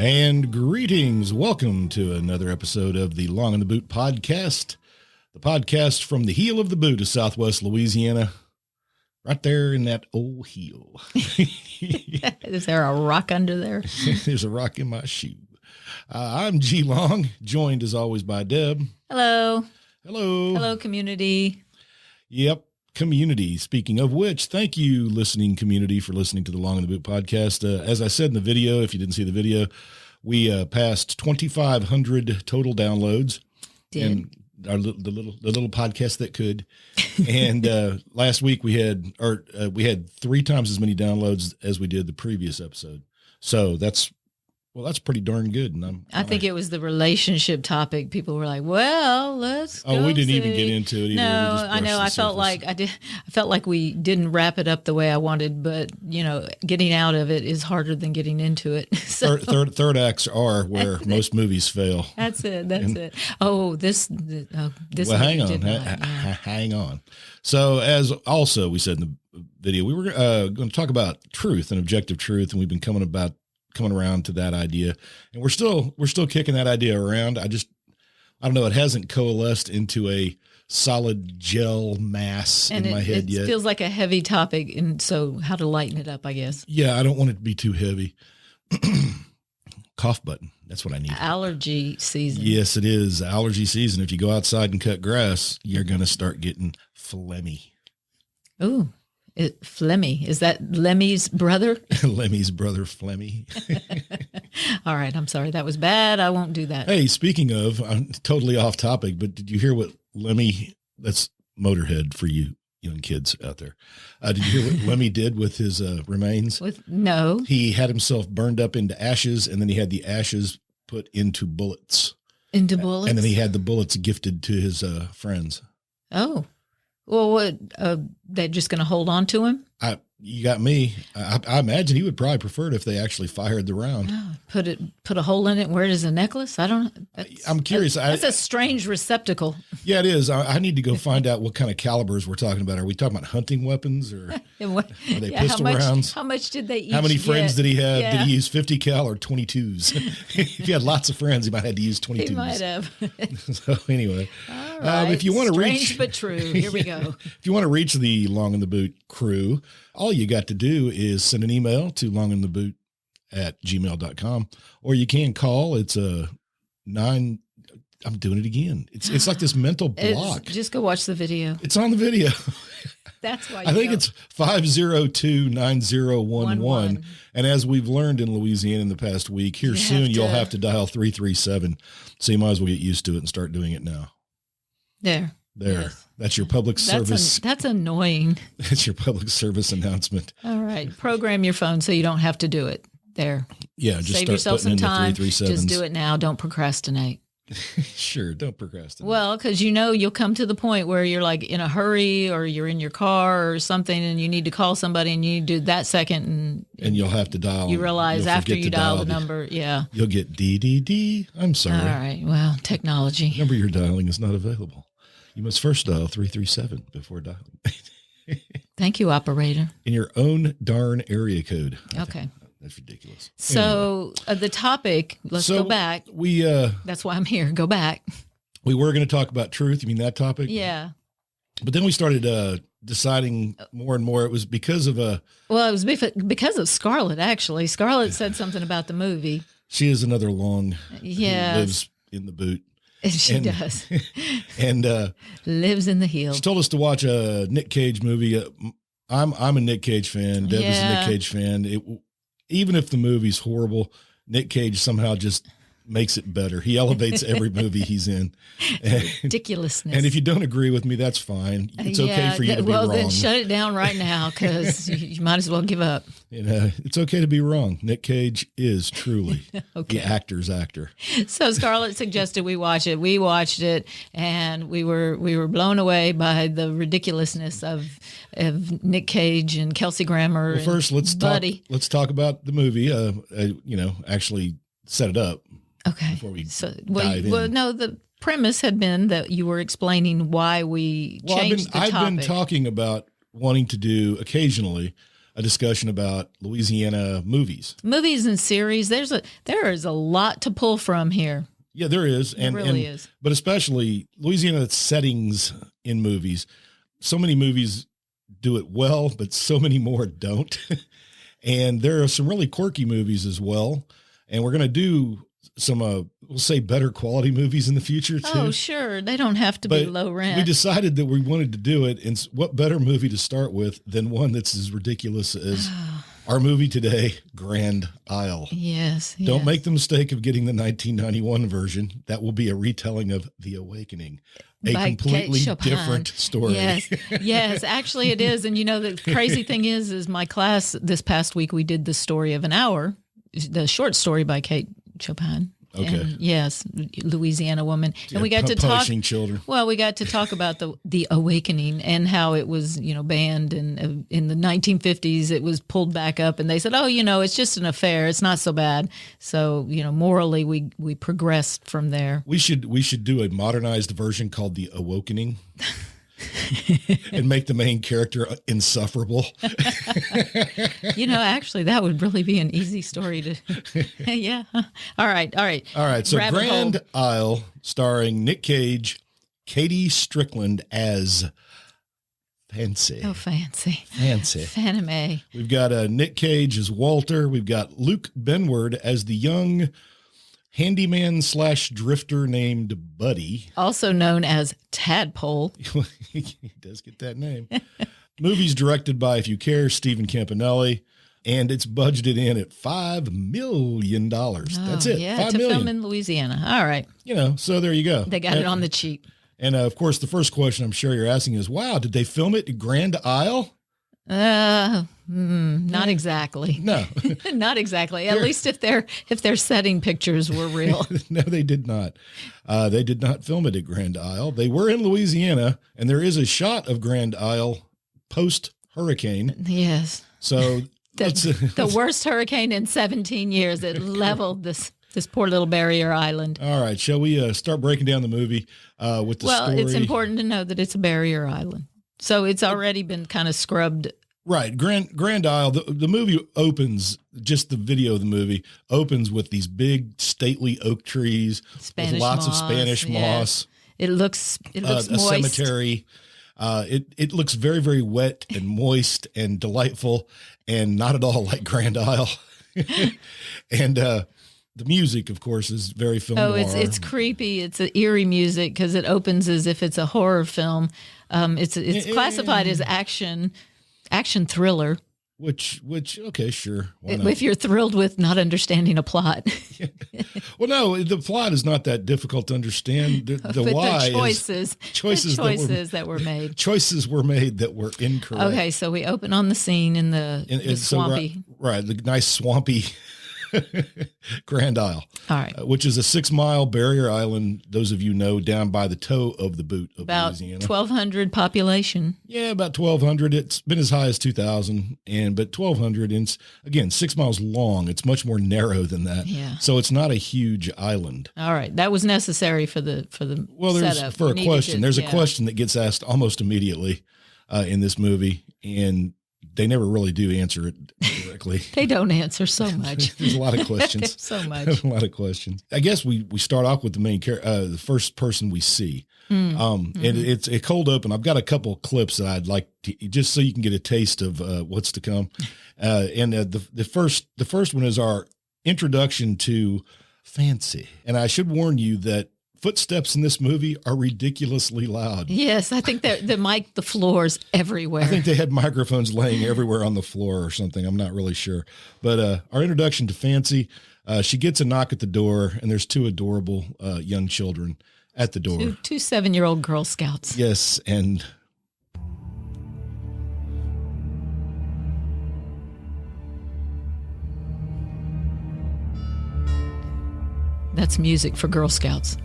And greetings. Welcome to another episode of the Long in the Boot podcast, the podcast from the heel of the boot of Southwest Louisiana, right there in that old heel. Is there a rock under there? There's a rock in my shoe. I'm G Long, joined as always by Deb. Hello. Hello. Hello, community. Yep. Community. Speaking of which, thank you, listening community, for listening to the Long in the Boot podcast. As I said in the video, if you didn't see the video, we passed 2,500 total downloads. And the little podcast that could. And last week we had 3 times as many downloads as we did the previous episode. So that's pretty darn good. And I think it was the relationship topic. People were like, "Well, let's." Oh, we didn't even get into it either. No, I know. I felt like we didn't wrap it up the way I wanted, but getting out of it is harder than getting into it. So. Third acts are where most movies fail. That's it. Oh, this. Well, hang on. So, as also we said in the video, we were going to talk about truth and objective truth, and we've been coming around to that idea, and we're still kicking that idea around. I don't know. It hasn't coalesced into a solid gel mass in my head yet. It feels like a heavy topic, and so how to lighten it up, I guess. Yeah, I don't want it to be too heavy. Cough button. That's what I need. Allergy season. Yes, it is allergy season. If you go outside and cut grass, you're going to start getting phlegmy. Ooh. Flemmy. Is that Lemmy's brother? Lemmy's brother, Flemmy. All right. I'm sorry. That was bad. I won't do that. Hey, speaking of, I'm totally off topic, but did you hear what Lemmy, that's Motorhead for you young kids out there. Did you hear what Lemmy did with his remains? No. He had himself burned up into ashes, and then he had the ashes put into bullets. Into bullets? And then he had the bullets gifted to his friends. Oh. Well, what, they're just going to hold on to him? You got me. I imagine he would probably prefer it if they actually fired the round. Oh, put a hole in it and wear it as a necklace? I don't know. I'm curious. That's a strange receptacle. Yeah, it is. I need to go find out what kind of calibers we're talking about. Are we talking about hunting weapons or are they pistol rounds? How much did they each How many friends did he have? Yeah. Did he use 50 cal or 22s? If he had lots of friends, he might have to use 22s. He might have. So anyway, all right. If you want to strange but true. Here we go. If you want to reach the Long in the Boot crew, all you got to do is send an email to longintheboot@gmail.com, or you can call. It's I'm doing it again. It's like this mental block. Just go watch the video. It's on the video. That's why I think it's 502-9011. And as we've learned in Louisiana in the past week, you'll have to dial 337. So you might as well get used to it and start doing it now. There. Yes. That's your public service. That's annoying. That's your public service announcement. All right. Program your phone so you don't have to do it. There. Yeah. Just save start yourself some time. Just do it. it now. Don't procrastinate. Sure. Don't procrastinate. Well, because you'll come to the point where you're like in a hurry or you're in your car or something and you need to call somebody and you do that second. And you'll have to dial. You realize after you dial the number. Yeah. You'll get DDD. I'm sorry. All right. Well, technology. The number you're dialing is not available. You must first dial 337 before dialing. Thank you, operator. In your own darn area code. Okay. That's ridiculous. So the topic, let's go back. That's why I'm here. Go back. We were going to talk about truth. You mean that topic? Yeah. But then we started deciding more and more. It was because of it was because of Scarlett, actually. Scarlett said something about the movie. She is another Long who lives in the boot. She does. And lives in the heel. She told us to watch a Nick Cage movie. I'm a Nick Cage fan. Deb is a Nick Cage fan. Even if the movie's horrible, Nick Cage somehow just makes it better. He elevates every movie he's in. Ridiculousness. And if you don't agree with me, that's fine. It's okay for you to be wrong. Well, then shut it down right now because you might as well give up. It's okay to be wrong. Nick Cage is truly the actor's actor. So Scarlett suggested we watch it. We watched it, and we were blown away by the ridiculousness of Nick Cage and Kelsey Grammar. Well, first, let's talk about the movie. Actually set it up. Okay. Before we dive in. Well, no, the premise had been that you were explaining why we changed the topic. I've been talking about wanting to do occasionally a discussion about Louisiana movies. Movies and series. There is a lot to pull from here. Yeah, there is. It really is. But especially Louisiana settings in movies. So many movies do it well, but so many more don't. And there are some really quirky movies as well. And we're going to do some, we'll say, better quality movies in the future too. Oh, sure. They don't have to be low rent. We decided that we wanted to do it. And what better movie to start with than one that's as ridiculous as our movie today, Grand Isle. Yes. Don't make the mistake of getting the 1991 version. That will be a retelling of The Awakening, a completely different story. Yes. Yes, actually it is. And the crazy thing is my class this past week, we did the story of an hour, the short story by Kate Chopin. Okay. And yes, Louisiana woman, and we got to talk. Children. Well, we got to talk about the Awakening and how it was, banned, and in the 1950s it was pulled back up, and they said, oh, it's just an affair, it's not so bad. So morally we progressed from there. We should do a modernized version called The Awakening. And make the main character insufferable. Actually, that would really be an easy story to. Yeah. All right. So Grand Isle, starring Nick Cage, KaDee Strickland as Fancy. Oh, fancy. Fanime. We've got Nick Cage as Walter. We've got Luke Benward as the young handyman / drifter named Buddy. Also known as Tadpole. He does get that name. Movie's directed by, if you care, Stephen Campanelli, and it's budgeted in at $5 million. That's it. Yeah, $5 million. Film in Louisiana. All right. So there you go. They got it on the cheap. And of course, the first question I'm sure you're asking is, wow, did they film it at Grand Isle? Not exactly. No, not exactly. At least if their setting pictures were real. No, they did not. They did not film it at Grand Isle. They were in Louisiana, and there is a shot of Grand Isle post hurricane. Yes. So the worst hurricane in 17 years. It leveled this poor little barrier island. All right. Shall we start breaking down the movie with the story? Well, it's important to know that it's a barrier island. So it's already been kind of scrubbed. Right. Grand Isle, the movie opens, just the video of the movie opens with these big stately oak trees with lots of Spanish moss. It looks moist. A cemetery. It looks very, very wet and moist and delightful and not at all like Grand Isle. And the music, of course, is very film noir. It's creepy. It's an eerie music because it opens as if it's a horror film. It's classified as action thriller. Which okay, sure. Why not? If you're thrilled with not understanding a plot. Well, no, the plot is not that difficult to understand. The why choices that were made. Choices were made that were incorrect. Okay, so we open on the scene in the swampy. Right, the nice swampy Grand Isle. All right. Which is a 6-mile barrier island, those of you know, down by the toe of the boot of about Louisiana. 1,200 population. Yeah, about 1,200. It's been as high as 2,000, but 1,200. And it's, again, 6 miles long. It's much more narrow than that. Yeah. So it's not a huge island. All right. That was necessary for the setup. For a question. There's a question that gets asked almost immediately in this movie, and they never really do answer it directly. They don't answer so much. There's a lot of questions. So much. A lot of questions. I guess we start off with the main character, the first person we see. And it's a cold open. I've got a couple of clips that I'd like to, just so you can get a taste of what's to come. And the first one is our introduction to Fancy. And I should warn you that footsteps in this movie are ridiculously loud. Yes, I think that the floor's everywhere. I think they had microphones laying everywhere on the floor or something. I'm not really sure. But our introduction to Fancy, she gets a knock at the door, and there's 2 adorable young children at the door. 2 7-year-old Girl Scouts. Yes, and that's music for Girl Scouts.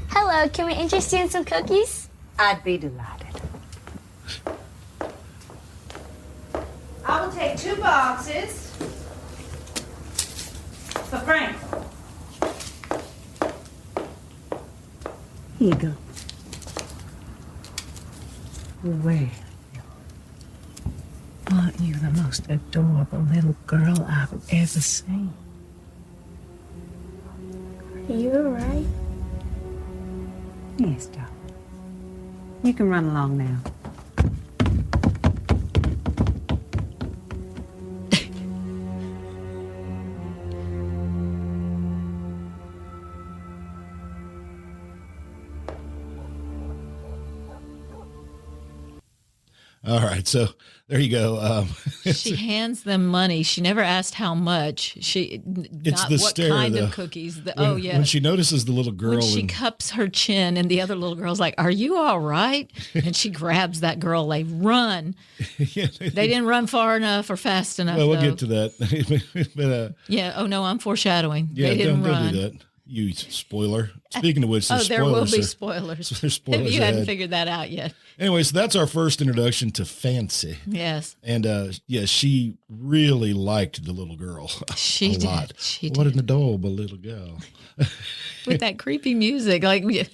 Hello, can we interest you in some cookies? I'd be delighted. I will take 2 boxes for Frank. Here you go. Well, aren't you the most adorable little girl I've ever seen? Are you alright? Yes, darling. You can run along now. All right, so there you go. She hands them money. She never asked how much. It's Not the what stare, kind though. of cookies. When, when she notices the little girl, When she cups her chin, and the other little girl's like, "Are you all right?" And she grabs that girl. They run. yeah, They didn't run far enough or fast enough. well, we'll though. get to that. but Yeah. Oh no, I'm foreshadowing. yeah, They didn't don't run. do that. You spoiler. Speaking of which, Oh, there's there will spoilers. be spoilers. There's spoilers If you hadn't ahead. figured that out yet. Anyway, so that's our first introduction to Fancy. Yes. And yeah, she really liked the little girl She a did. lot. She What did. an adorable little girl. With that creepy music. Like you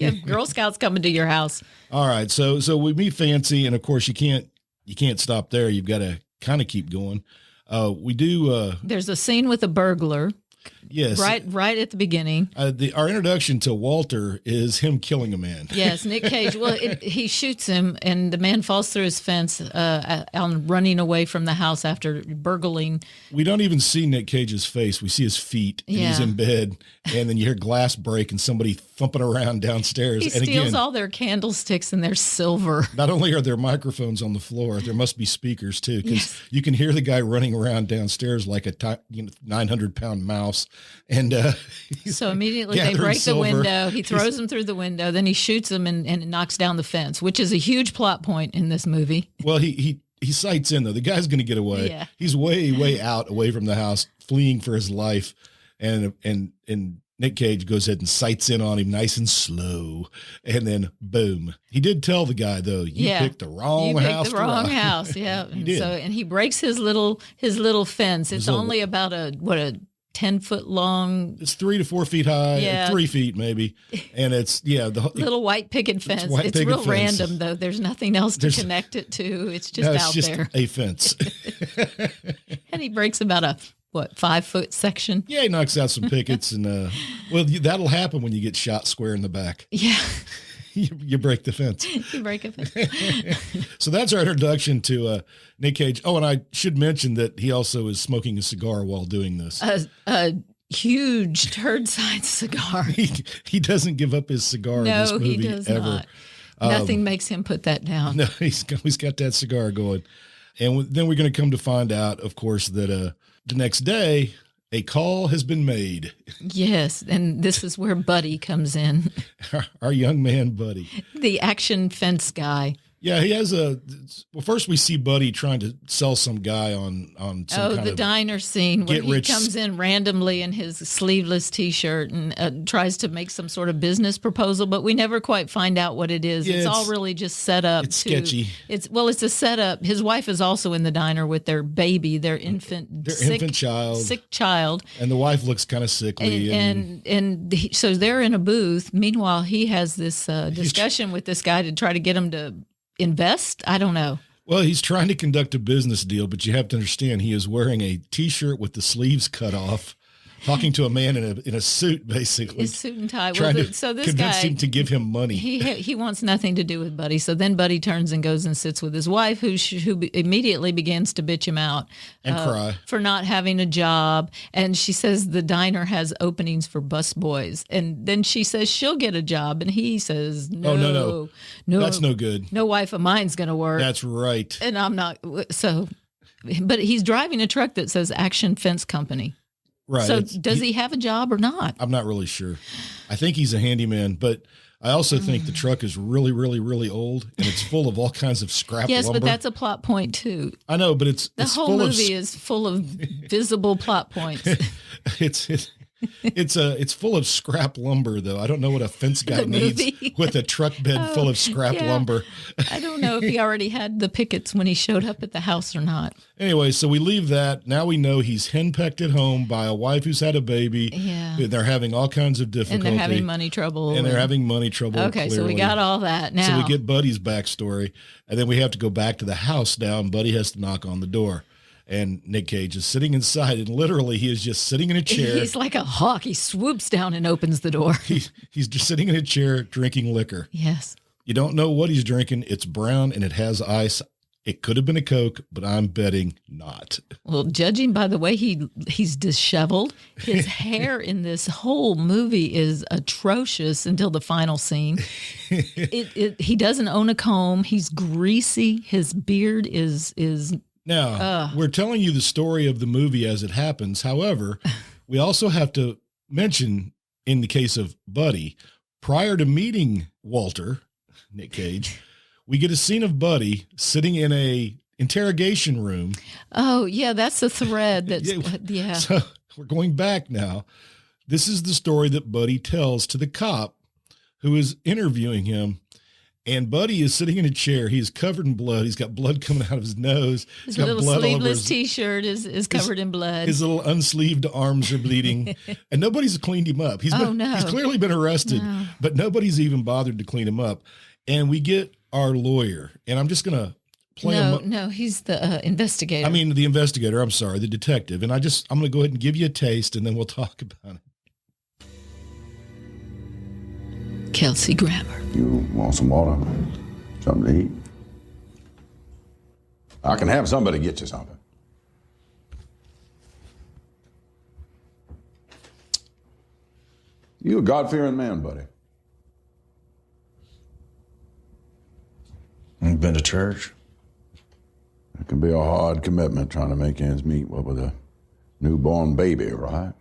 have Girl Scouts coming to your house. All right, so we meet Fancy, and of course you can't stop there. You've got to kind of keep going. We do. There's a scene with a burglar. Yes. Right at the beginning. Our introduction to Walter is him killing a man. Yes, Nick Cage. Well, he shoots him, and the man falls through his fence on running away from the house after burgling. We don't even see Nick Cage's face. We see his feet, and he's Yeah. in bed, and then you hear glass break and somebody thumping around downstairs. He and steals again, all their candlesticks, and they're silver. not only are there microphones on the floor, there must be speakers too, because you can hear the guy running around downstairs like a 900-pound mouse. And So immediately they gathering break the silver. window. He throws him through the window. Then he shoots him and knocks down the fence, which is a huge plot point in this movie. Well, he sights in though. The guy's going to get away. Yeah. He's way out away from the house, fleeing for his life, and Nick Cage goes ahead and sights in on him, nice and slow, and then boom. He did tell the guy though, you picked the wrong You house. picked the to wrong rob." house. Yeah. He did. And he breaks his little fence. It's little- only about a 10-foot long It's 3 to 4 feet high, Yeah. 3 feet maybe, and it's the little white picket fence. white It's picket real fence. random though. There's nothing else to There's- connect it to. It's just no, it's out just there. a fence. And he breaks about a 5-foot section. Yeah, he knocks out some pickets, and that'll happen when you get shot square in the back. Yeah. You break the fence. You break a fence. So that's our introduction to Nick Cage. Oh, and I should mention that he also is smoking a cigar while doing this. A huge turd-sized cigar. He doesn't give up his cigar in this No, movie he does ever. not. Nothing makes him put that down. No, he's got that cigar going. And then we're going to come to find out, of course, that the next day a call has been made. Yes, and this is where Buddy comes in, Our young man, Buddy. the action fence guy. Yeah, he has first we see Buddy trying to sell some guy on some kind The of diner scene where get he rich- comes in randomly in his sleeveless T-shirt and tries to make some sort of business proposal, but we never quite find out what it is. Yeah, it's all really just set up. it's sketchy. It's a setup. His wife is also in the diner with their baby, their infant child. sick child. And the wife looks kind of sickly. So they're in a booth. Meanwhile, he has this discussion with this guy to try to get him to invest. I don't know. Well, he's trying to conduct a business deal, but you have to understand he is wearing a T-shirt with the sleeves cut off, talking to a man in a suit, basically. His suit and tie. Trying to So this convince guy, him to give him money. he wants nothing to do with Buddy. So then Buddy turns and goes and sits with his wife, who immediately begins to bitch him out And cry. for not having a job. And she says the diner has openings for bus boys. And then she says she'll get a job, and he says no, Oh, no. That's no good. No wife of mine's going to work. That's right. And I'm not. So, but he's driving a truck that says Action Fence Company. Right. So does he have a job or not? I'm not really sure. I think he's a handyman, but I also think the truck is really, really, really old, and it's full of all kinds of scrap Yes, lumber. but that's a plot point too. I know, but it's The it's whole full movie is full of visible plot points. it's It's full of scrap lumber, though. I don't know what a fence guy The needs movie. with a truck bed full of scrap yeah. lumber. I don't know if he already had the pickets when he showed up at the house or not. Anyway, so we leave that. Now we know he's henpecked at home by a wife who's had a baby. Yeah. They're having all kinds of difficulty. And they're having money trouble. Okay, so we got all that now. So we get Buddy's backstory, and then we have to go back to the house now, and Buddy has to knock on the door. And Nick Cage is sitting inside, and literally he is just sitting in a chair. He's like a hawk. He swoops down and opens the door. He's just sitting in a chair drinking liquor. Yes. You don't know what he's drinking. It's brown, and it has ice. It could have been a Coke, but I'm betting not. Well, judging by the way he's disheveled, his hair in this whole movie is atrocious until the final scene. He doesn't own a comb. He's greasy. His beard is. Now, we're telling you the story of the movie as it happens. However, we also have to mention, in the case of Buddy, prior to meeting Walter, Nick Cage, we get a scene of Buddy sitting in a interrogation room. Oh, yeah, that's the thread. That's yeah. So we're going back now. This is the story that Buddy tells to the cop who is interviewing him. And Buddy is sitting in a chair. He's covered in blood. He's got blood coming out of his nose. His little sleeveless T-shirt is covered in blood. His little unsleeved arms are bleeding. And nobody's cleaned him up. He's clearly been arrested, but nobody's even bothered to clean him up. And we get our lawyer. And I'm just going to play him. No, he's the investigator. I mean, the investigator. I'm sorry, the detective. And I'm going to go ahead and give you a taste, and then we'll talk about it. Kelsey Grammar. You want some water? Something to eat? I can have somebody get you something. You a God-fearing man, buddy. You've been to church? It can be a hard commitment trying to make ends meet with a newborn baby, right?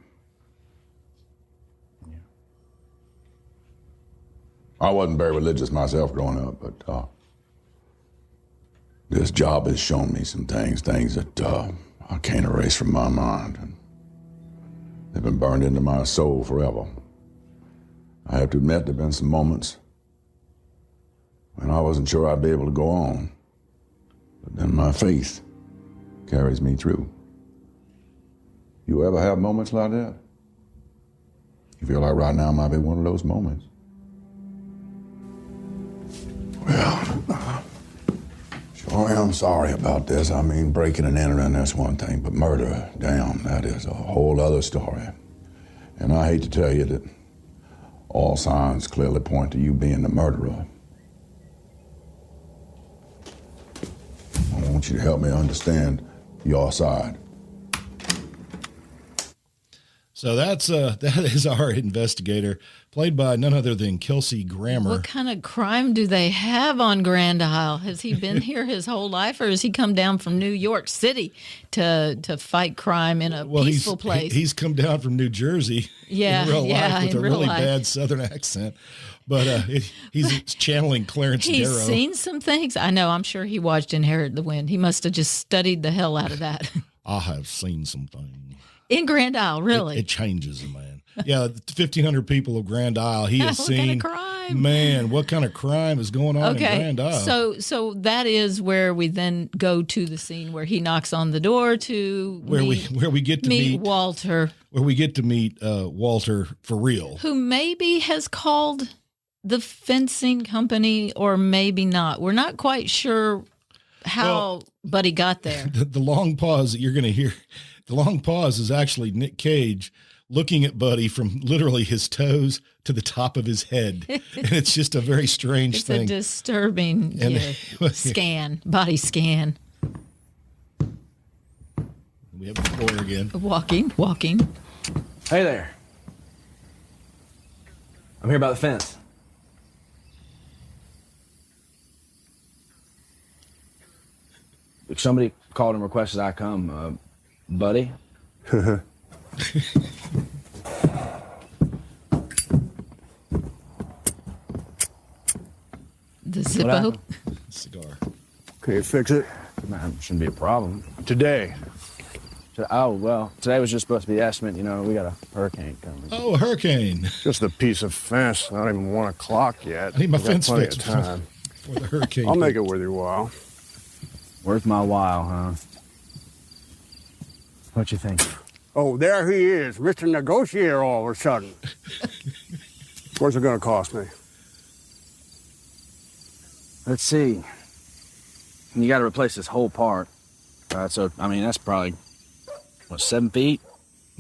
I wasn't very religious myself growing up, but this job has shown me some things that I can't erase from my mind. And they've been burned into my soul forever. I have to admit there have been some moments when I wasn't sure I'd be able to go on. But then my faith carries me through. You ever have moments like that? You feel like right now might be one of those moments? Well, sure am sorry about this. I mean, breaking and entering, that's one thing, but murder, damn, that is a whole other story. And I hate to tell you that all signs clearly point to you being the murderer. I want you to help me understand your side. So that is our investigator, played by none other than Kelsey Grammar. What kind of crime do they have on Grand Isle? Has he been here his whole life, or has he come down from New York City to fight crime in a peaceful place? He's come down from New Jersey in real life with a really bad Southern accent. But he's channeling Clarence Darrow. He's seen some things. I know. I'm sure he watched Inherit the Wind. He must have just studied the hell out of that. I have seen some things. In Grand Isle, really? It changes a man. Yeah, 1,500 people of Grand Isle. He has seen. What kind of crime? Man, what kind of crime is going on in Grand Isle? So that is where we then go to the scene where he knocks on the door to where we get to meet Walter. Where we get to meet Walter for real. Who maybe has called the fencing company or maybe not. We're not quite sure how Buddy got there. The long pause that you're going to hear. The long pause is actually Nick Cage looking at Buddy from literally his toes to the top of his head. And it's just a very strange thing. It's a disturbing scan, body scan. We have the floor again. Walking. Hey there. I'm here about the fence. If somebody called and requested I come, Buddy? The Zippo? Cigar. Can you fix it? Man, shouldn't be a problem. Today. Oh, well, today was just supposed to be the estimate. You know, we got a hurricane coming. Oh, a hurricane. Just a piece of fence. Not even 1 o'clock yet. I need my We got fence plenty fixed of time. before the hurricane. I'll make it worth your while. Worth my while, huh? What you think? Oh, there he is, Mr. Negotiator all of a sudden. What's it gonna cost me? Let's see. You got to replace this whole part. So, I mean, that's probably, 7 feet?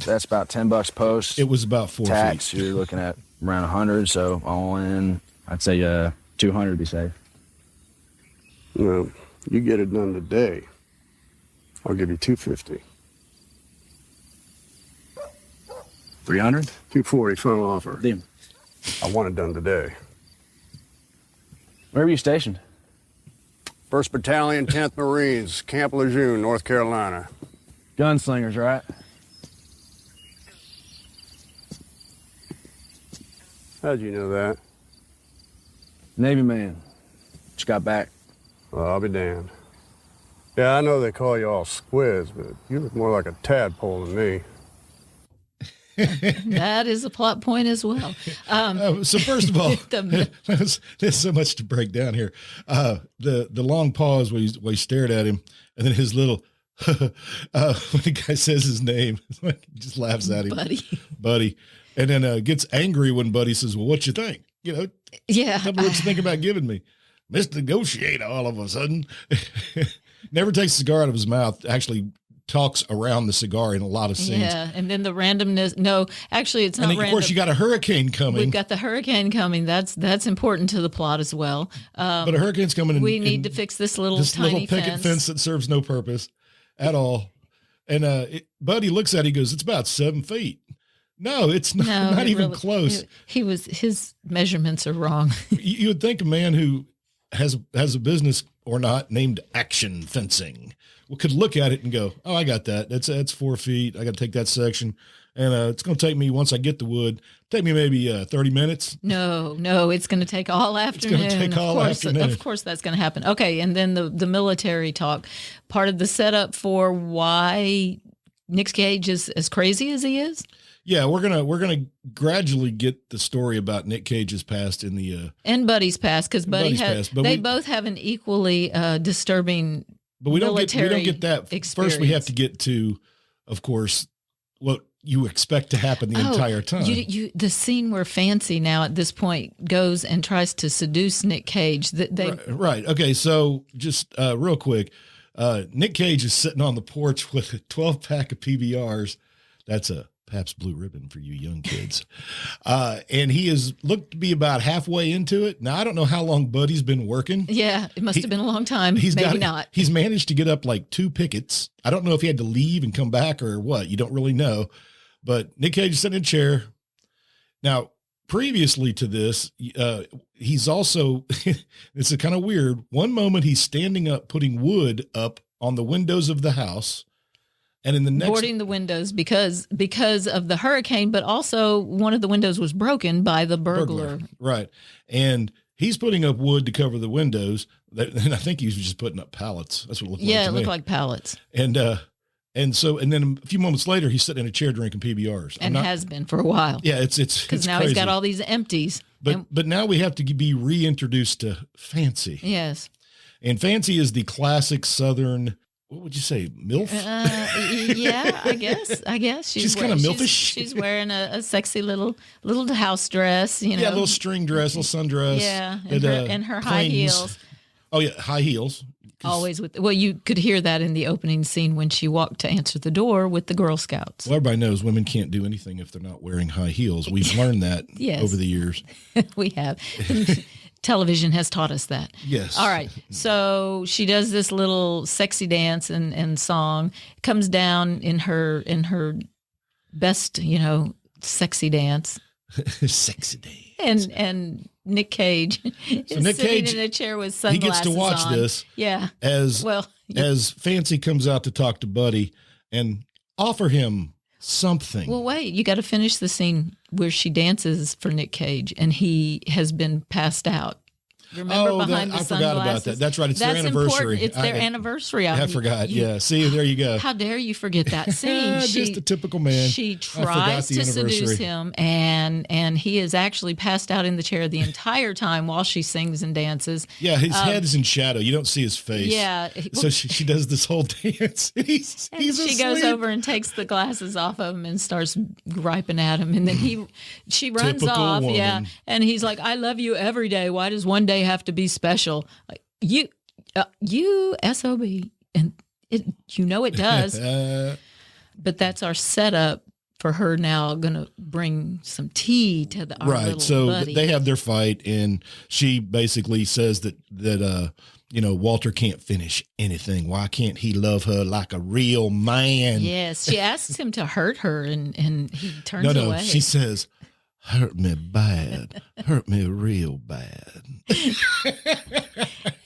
That's about $10 post. It was about 4 tax, feet. you're looking at around 100, so all in, I'd say 200 would be safe. Well, you get it done today. I'll give you 250. 300? 240 final offer. Deal. I want it done today. Where were you stationed? 1st Battalion, 10th Marines, Camp Lejeune, North Carolina. Gunslingers, right? How'd you know that? Navy man. Just got back. Well, I'll be damned. Yeah, I know they call you all squids, but you look more like a tadpole than me. That is a plot point as well. So first of all, there's so much to break down here. The long pause where he stared at him, and then his little when the guy says his name, he just laughs at him, Buddy, and then gets angry when Buddy says, "Well, what you think? You know, yeah, tell me what you think about giving me, Mr. Negotiator." All of a sudden, never takes a cigar out of his mouth. Actually talks around the cigar in a lot of scenes. Yeah, and then the randomness. No, actually, it's not and then, random. of course, you got a hurricane coming. We've got the hurricane coming. That's important to the plot as well. But a hurricane's coming. We need to fix this little tiny picket fence that serves no purpose at all. And Buddy looks at it, he goes, "It's about 7 feet." No, it's not, not even close. His measurements are wrong. You would think a man who has a business or not named Action Fencing could look at it and go, "Oh, I got that. That's 4 feet. I got to take that section, and it's going to take me, once I get the wood, take me maybe 30 minutes." No, it's going to take all afternoon. It's going to take all afternoon. Of course, that's going to happen. Okay, and then the military talk, part of the setup for why Nick Cage is as crazy as he is. Yeah, we're gonna gradually get the story about Nick Cage's past in the and Buddy's past, because Buddy has. They both have an equally disturbing. But we don't get that. Experience. First, we have to get to, of course, what you expect to happen the entire time. The scene where Fancy now at this point goes and tries to seduce Nick Cage. Right. Okay. So just real quick, Nick Cage is sitting on the porch with a 12-pack of PBRs. That's a Pabst Blue Ribbon for you young kids. And he is looked to be about halfway into it. Now, I don't know how long Buddy's been working. Yeah, it must have been a long time. Maybe not. He's managed to get up like 2 pickets. I don't know if he had to leave and come back or what. You don't really know. But Nick Cage is sitting in a chair. Now, previously to this, he's also, it's a kind of weird. One moment he's standing up, putting wood up on the windows of the house. And in the next, boarding the windows because of the hurricane, but also one of the windows was broken by the burglar. Right. And he's putting up wood to cover the windows. And I think he was just putting up pallets. That's what it looked like. Yeah, it looked like pallets. And then a few moments later, he's sitting in a chair drinking PBRs. And has been for a while. Yeah, it's because now crazy. He's got all these empties. But now we have to be reintroduced to Fancy. Yes. And Fancy is the classic Southern. What would you say, MILF? Yeah, I guess she's kind of MILFish. She's wearing a sexy little house dress, you know. Yeah, a little string dress, little sundress. Yeah, and her high heels. Oh yeah, high heels. Always you could hear that in the opening scene when she walked to answer the door with the Girl Scouts. Well, everybody knows women can't do anything if they're not wearing high heels. We've learned that over the years. We have. Television has taught us that. Yes. All right. So she does this little sexy dance and song. Comes down in her best, sexy dance. Sexy dance. And Nick Cage is sitting in a chair with sunglasses on. He gets to watch this. Yeah. As Fancy comes out to talk to Buddy and offer him something. Well, wait, you got to finish the scene where she dances for Nick Cage and he has been passed out. Remember behind the I sunglasses? forgot about that. That's right. It's their anniversary. Important. It's their anniversary. I forgot. Yeah. See, there you go. How dare you forget that scene? Just a typical man. She tries to seduce him, and he is actually passed out in the chair the entire time while she sings and dances. Yeah, his head is in shadow. You don't see his face. Yeah. So she does this whole dance. He's she asleep. goes over and takes the glasses off of him and starts griping at him, and then she runs Typical off. woman. Yeah, and he's like, "I love you every day. Why does one day have to be special?" Like, you SOB, and it does. But that's our setup for her now. Going to bring some tea to our right. little So buddy. they have their fight, and she basically says that Walter can't finish anything. Why can't he love her like a real man? Yes, she asks him to hurt her, and he turns No, away. she says, "Hurt me bad, hurt me real bad."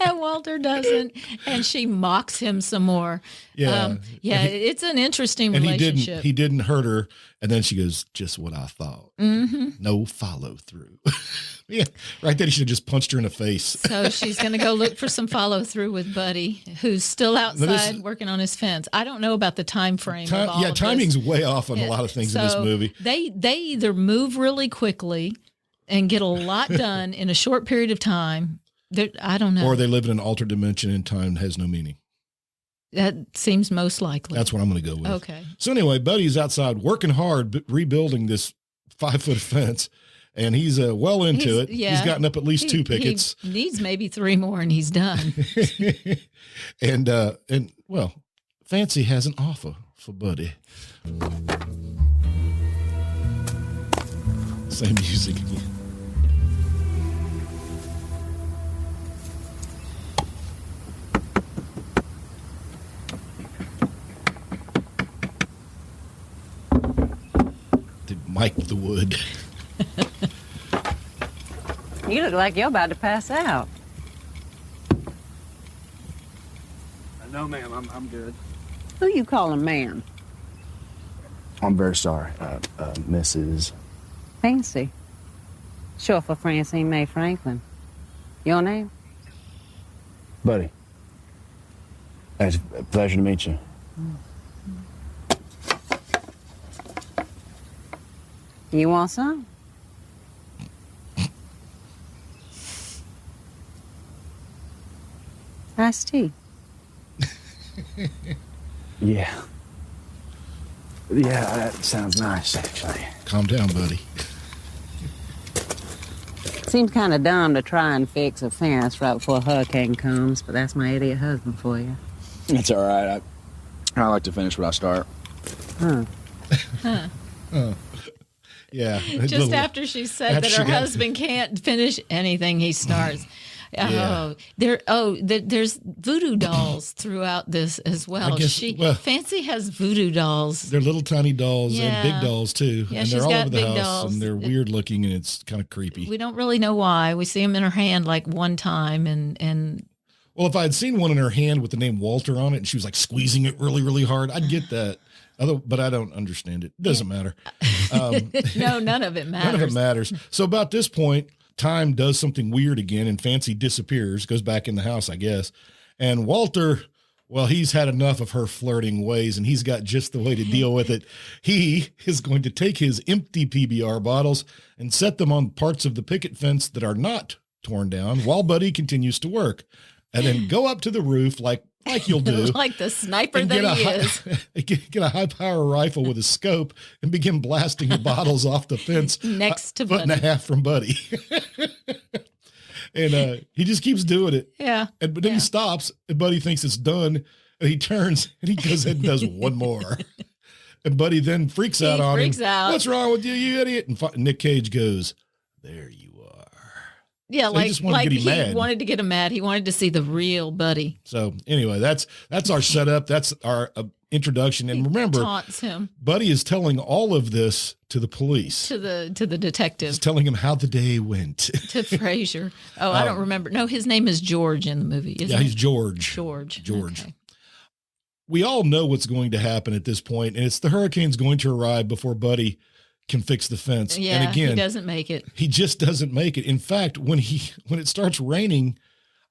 And Walter doesn't, and she mocks him some more. Yeah, it's an interesting and relationship. he didn't hurt her, and then she goes, "Just what I thought." Mm-hmm. No follow through. Yeah, right there, he should have just punched her in the face. So she's going to go look for some follow through with Buddy, who's still outside working on his fence. I don't know about the time frame. Of all of timing's this. way off on a lot of things in this movie. They either move really quickly and get a lot done in a short period of time. I don't know. Or they live in an altered dimension and time has no meaning. That seems most likely. That's what I'm going to go with. Okay. So anyway, Buddy's outside working hard, rebuilding this 5-foot fence, and he's well into it. Yeah. He's gotten up at least 2 pickets. He needs maybe 3 more, and he's done. and Fancy has an offer for Buddy. Same music again. Mike the Wood. You look like you're about to pass out. No, ma'am, I'm good. Who you calling ma'am? I'm very sorry, Mrs. Fancy. Short for Francine Mae Franklin. Your name? Buddy. It's a pleasure to meet you. You want some? Iced tea. Yeah. Yeah, that sounds nice, actually. Calm down, Buddy. Seems kind of dumb to try and fix a fence right before a hurricane comes, but that's my idiot husband for you. It's all right. I like to finish what I start. Huh. Yeah. Just after she said that her husband can't finish anything he starts. Yeah. There's voodoo dolls throughout this as well. Fancy has voodoo dolls. They're little tiny dolls and Yeah. big dolls too. Yeah, and she's they're all got over the big house dolls. and they're weird looking and it's kind of creepy. We don't really know why. We see them in her hand like one time and Well, if I had seen one in her hand with the name Walter on it and she was like squeezing it really, really hard, I'd get that. But I don't understand it. It doesn't matter. no, none of it matters. None of it matters. So about this point, Time does something weird again and Fancy disappears, goes back in the house, I guess. And Walter, well, he's had enough of her flirting ways and he's got just the way to deal with it. He is going to take his empty PBR bottles and set them on parts of the picket fence that are not torn down while Buddy continues to work. And then go up to the roof like you'll do. Like the sniper that he is. Get a high-power rifle with a scope and begin blasting the bottles off the fence Next to foot and a Buddy. half from Buddy. And he just keeps doing it. Yeah. But then he stops, and Buddy thinks it's done, and he turns, and he goes ahead and does one more. And Buddy then freaks out on him. out. What's wrong with you, you idiot? And Nick Cage goes, there you are. Yeah, So he just wanted to get him mad. wanted to get him mad. He wanted to see the real Buddy. So anyway, that's our setup. That's our introduction. And remember, Taunts him Buddy is telling all of this to the police. to the detective, He's telling him how the day went. to Frazier. Oh, I don't remember. No, his name is George in the movie. Isn't Yeah, he's it? George. George. Okay. We all know what's going to happen at this point, and it's the hurricane's going to arrive before Buddy can fix the fence. Yeah, and again, he doesn't make it. He just doesn't make it. In fact, when it starts raining,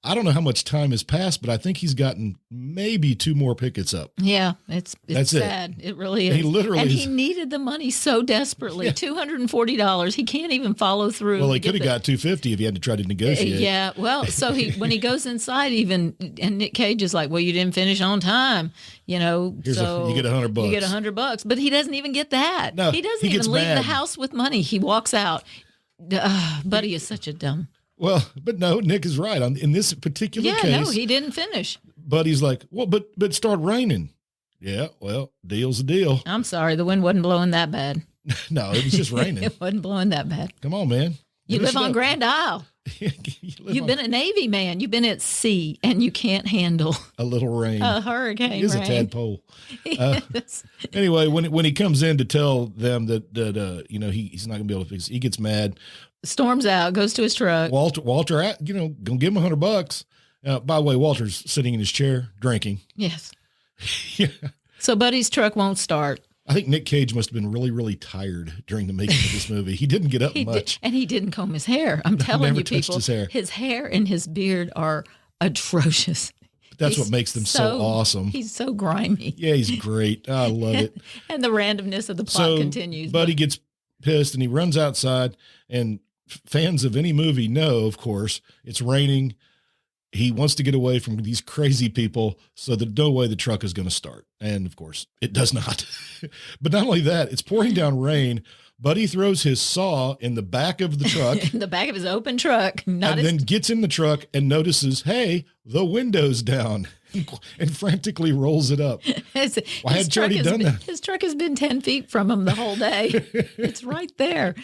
I don't know how much time has passed, but I think he's gotten maybe 2 more pickets up. Yeah, it's That's sad. It really is. He literally he needed the money so desperately. Yeah. $240. He can't even follow through. Well, he could have got $250 if he had to try to negotiate. Yeah. Well, so when he goes inside, and Nick Cage is like, "Well, you didn't finish on time." You know, you get $100. You get $100, but he doesn't even get that. No, he doesn't even leave the house with money. He walks out. Buddy is such a dumb. Well, but no, Nick is right. In this particular case. Yeah, no, he didn't finish. Buddy's like, well, but it started raining. Yeah, well, deal's a deal. I'm sorry, the wind wasn't blowing that bad. No, it was just raining. It wasn't blowing that bad. Come on, man. You live on Grand Isle. You've been a Navy man. You've been at sea, and you can't handle a little rain. A hurricane. He is a tadpole. Anyway, when he comes in to tell them that he's not going to be able to fix it, he gets mad. Storms out, goes to his truck. Walter, gonna give him $100. By the way, Walter's sitting in his chair drinking. Yes. Yeah. So Buddy's truck won't start. I think Nick Cage must have been really, really tired during the making of this movie. He didn't get up much. And he didn't comb his hair. I'm telling you, people, his hair and his beard are atrocious. That's what makes them so awesome. He's so grimy. Yeah, he's great. I love it. And the randomness of the plot continues. Buddy gets pissed and he runs outside, and fans of any movie know, of course, it's raining. He wants to get away from these crazy people, so there's no way the truck is going to start. And of course, it does not. But not only that, it's pouring down rain. Buddy throws his saw in the back of the truck. In the back of his open truck. Then gets in the truck and notices, hey, the window's down, and frantically rolls it up. Why had Jody done that? His truck has been 10 feet from him the whole day. It's right there.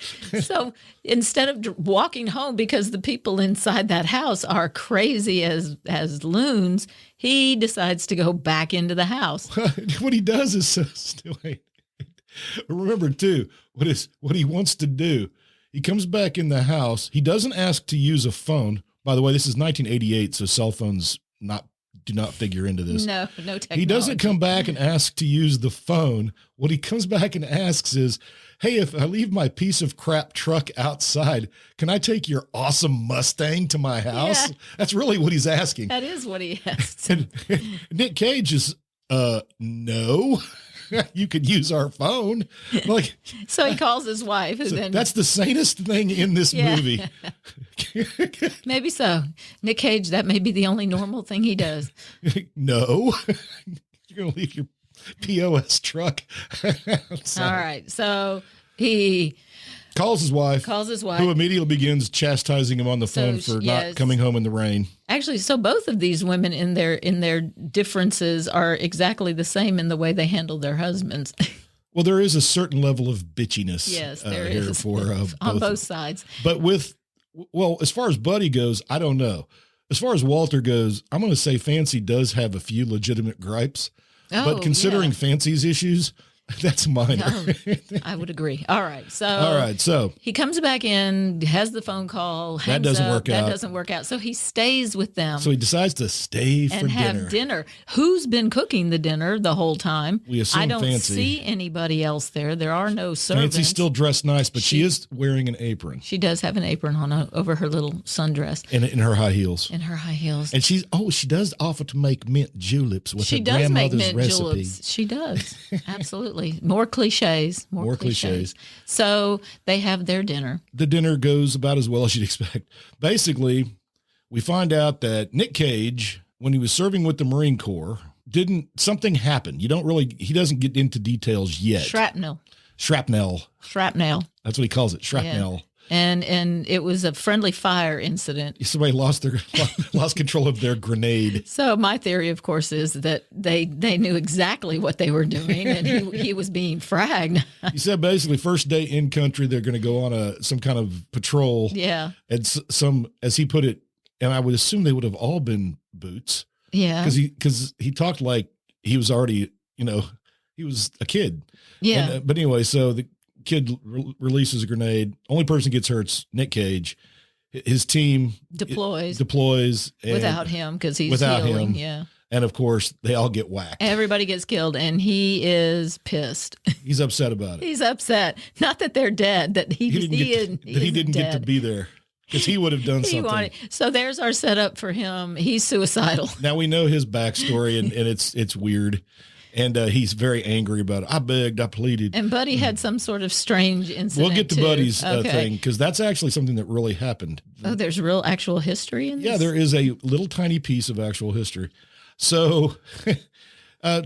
So instead of walking home, because the people inside that house are crazy as loons, he decides to go back into the house. What he does is remember too, what he wants to do. He comes back in the house. He doesn't ask to use a phone. By the way, this is 1988, so cell phones do not figure into this. No technology. He doesn't come back and ask to use the phone. What he comes back and asks is, hey, if I leave my piece of crap truck outside, can I take your awesome Mustang to my house? Yeah. That's really what he's asking. That is what he asks. And Nick Cage is, no. You could use our phone. So he calls his wife. That's the sanest thing in this movie. Maybe so. Nick Cage, that may be the only normal thing he does. No. You're going to leave your POS truck outside. All right. So he calls his wife, who immediately begins chastising him on the phone for not coming home in the rain. Actually, so both of these women in their differences are exactly the same in the way they handle their husbands. Well, there is a certain level of bitchiness. Yes, there is on both sides. But as far as Buddy goes, I don't know. As far as Walter goes, I'm going to say Fancy does have a few legitimate gripes. But considering Fancy's issues, that's minor. I would agree. All right. So he comes back in, has the phone call. That doesn't work out. That doesn't work out. So he stays with them. So he decides to stay for and have dinner. Who's been cooking the dinner the whole time? We assume I don't Fancy. See anybody else there. There are no servants. Fancy's still dressed nice, but she is wearing an apron. She does have an apron on over her little sundress. And in her high heels. And she does offer to make mint juleps with her grandmother's recipe. Juleps. She does. Absolutely. More cliches. More cliches. So they have their dinner. The dinner goes about as well as you'd expect. Basically, we find out that Nick Cage, when he was serving with the Marine Corps, something happened. He doesn't get into details yet. Shrapnel. That's what he calls it. Shrapnel. Yeah. And it was a friendly fire incident. Somebody lost control of their grenade. So my theory, of course, is that they knew exactly what they were doing, and he was being fragged. He said basically first day in country, they're going to go on some kind of patrol. Yeah. And as he put it, and I would assume they would have all been boots. Yeah. Because he talked like he was already, he was a kid. Yeah. But anyway, so the kid releases a grenade. Only person gets hurt's Nick Cage. His team deploys without him because he's healing. Yeah. And of course, they all get whacked. Everybody gets killed, and he is pissed. He's upset about it. He's upset. Not that they're dead, that he didn't get to be there because he would have done something. So there's our setup for him. He's suicidal. Now we know his backstory, and it's weird. And he's very angry about it. I begged, I pleaded. And Buddy had some sort of strange incident. We'll get to Buddy's thing, because that's actually something that really happened. Oh, there's real actual history in this? Yeah, there is a little tiny piece of actual history. So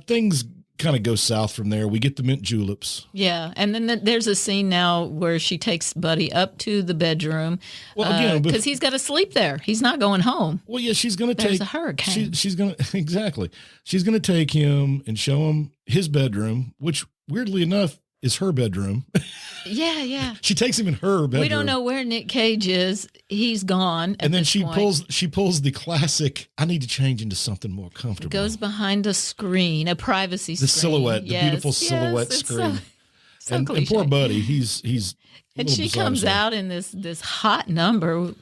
things kind of go south from there. We get the mint juleps. Yeah, and then there's a scene now where she takes Buddy up to the bedroom. Well, again, because he's got to sleep there. He's not going home. Well, yeah, she's going to take. There's a hurricane. She's going to exactly. She's going to take him and show him his bedroom, which weirdly enough is her bedroom. Yeah. She takes him in her bedroom. We don't know where Nick Cage is. He's gone. And then she pulls the classic, I need to change into something more comfortable. Goes behind a screen, a privacy screen. The silhouette, the beautiful silhouette screen. So and poor Buddy, he's and she comes out in this hot number,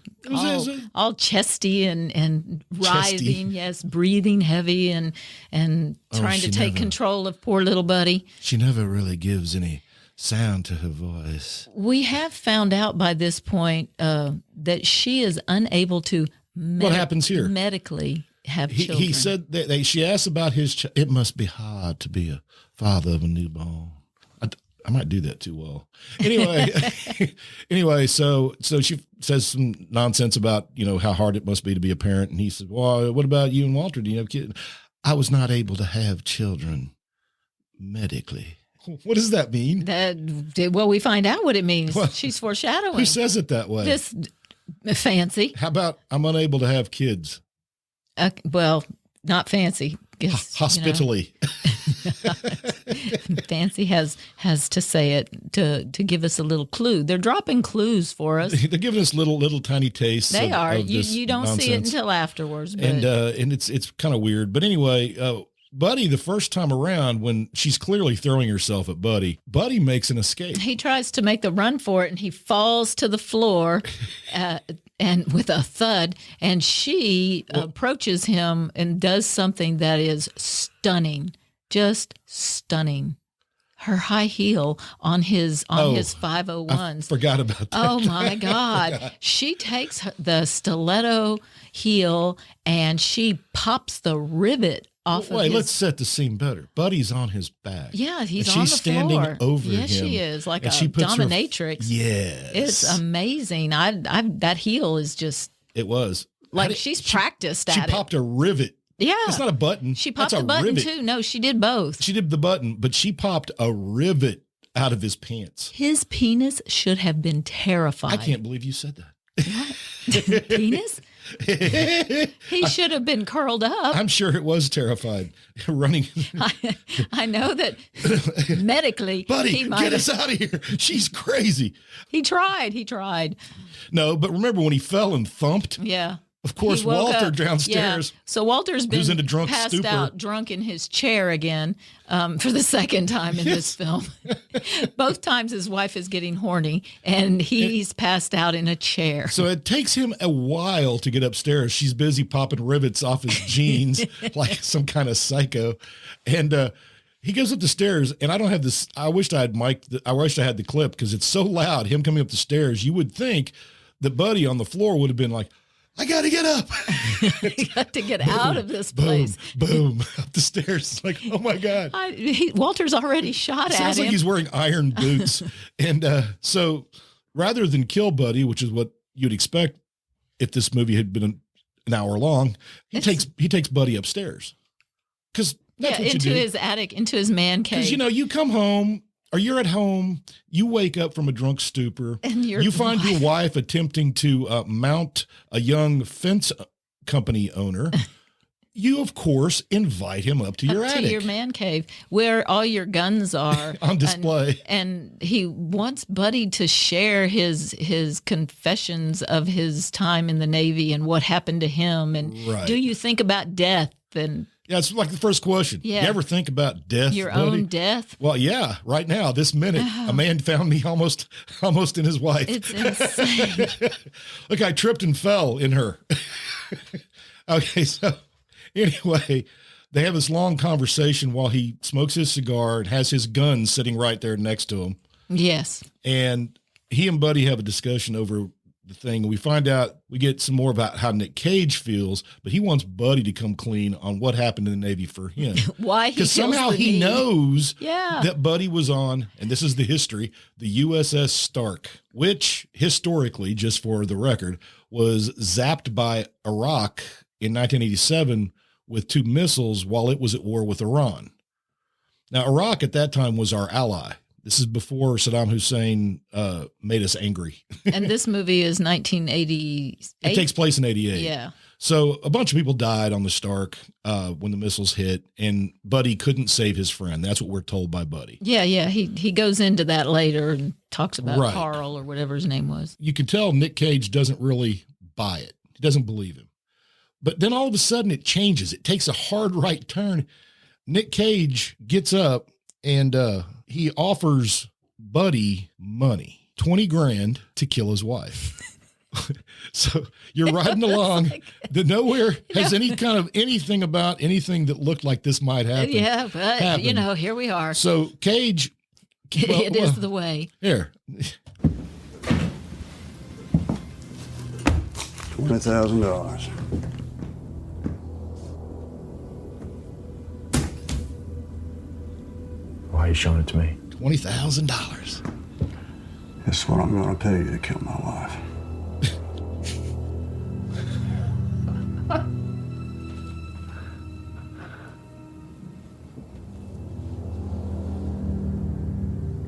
all chesty and writhing, yes, breathing heavy and trying to take control of poor little Buddy. She never really gives any sound to her voice. We have found out by this point that she is unable to what happens here? Medically have children. He said that she asked about his it must be hard to be a father of a newborn. I might do that too well. Anyway, so she says some nonsense about, how hard it must be to be a parent. And he said, well, what about you and Walter? Do you have kids? I was not able to have children medically. What does that mean? Well, we find out what it means. Well, she's foreshadowing. Who says it that way? This fancy. How about I'm unable to have kids? Well, not fancy. Hospitally. Fancy has to say it to give us a little clue. They're dropping clues for us. They're giving us little tiny tastes. They are. Of You don't nonsense. see it until afterwards. But. And it's kind of weird. But anyway, Buddy, the first time around, when she's clearly throwing herself at Buddy makes an escape. He tries to make the run for it, and he falls to the floor. And with a thud, and she approaches him and does something that is stunning, just stunning. Her high heel on his 501s. I forgot about that. Oh my God. She takes the stiletto heel and she pops the rivet off of his. Let's set the scene better. Buddy's on his back. Yeah, he's on the floor. She's standing over him. Yes, she is, like a she dominatrix. Yes. It's amazing. That heel is just. It was. Like she's practiced at it. She popped a rivet. Yeah. It's not a button. She popped a button rivet. too. No, she did both. She did the button, but she popped a rivet out of his pants. His penis should have been terrified. I can't believe you said that. What? Penis? He should have been curled up. I'm sure it was terrified. Running. I know that medically. Buddy, he might get us out of here. She's crazy. He tried. No, but remember when he fell and thumped? Yeah. Of course, Walter downstairs. Yeah. So Walter's been passed stupor. out drunk in his chair again for the second time in this film. Both times his wife is getting horny and he's passed out in a chair. So it takes him a while to get upstairs. She's busy popping rivets off his jeans like some kind of psycho. And he goes up the stairs, and I don't have this. I wished I had the clip because it's so loud, him coming up the stairs. You would think that Buddy on the floor would have been like, I got to get up. You got to get out of this place. Boom, up the stairs. It's like, oh my God. Walter's already shot at him. Sounds like he's wearing iron boots. And so rather than kill Buddy, which is what you'd expect if this movie had been an hour long, he takes Buddy upstairs. Because into his attic, into his man cave. Because, you come home, or you're at home, you wake up from a drunk stupor, and you find your wife attempting to mount a young fence company owner. You, of course, invite him up to your attic. To your man cave, where all your guns are. On display. And he wants Buddy to share his confessions of his time in the Navy and what happened to him. And do you think about death? And yeah, it's like the first question. Yeah. You ever think about death? Your Buddy? own death? Well, yeah, right now, this minute, a man found me almost in his wife. It's insane. Look, I tripped and fell in her. Okay, so anyway, they have this long conversation while he smokes his cigar and has his gun sitting right there next to him. Yes. And he and Buddy have a discussion over the thing. We find out, we get some more about how Nick Cage feels, but he wants Buddy to come clean on what happened in the Navy for him. Why he Because somehow he need. knows Yeah. that Buddy was on, and this is the history, the USS Stark, which historically, just for the record, was zapped by Iraq in 1987 with 2 missiles while it was at war with Iran. Now, Iraq at that time was our ally. This is before Saddam Hussein made us angry. And this movie is 1988. It takes place in 88. Yeah. So a bunch of people died on the Stark when the missiles hit, and Buddy couldn't save his friend. That's what we're told by Buddy. Yeah, yeah. He goes into that later and talks about Right. Carl or whatever his name was. You can tell Nick Cage doesn't really buy it. He doesn't believe him. But then all of a sudden it changes. It takes a hard right turn. Nick Cage gets up and he offers Buddy money, 20 grand to kill his wife. So you're riding along. The nowhere has any kind of anything about anything that looked like this might happen. Yeah, but happened. here we are. So Cage, It is the way. Here. $20,000. Why are you showing it to me? $20,000. That's what I'm going to pay you to kill my wife.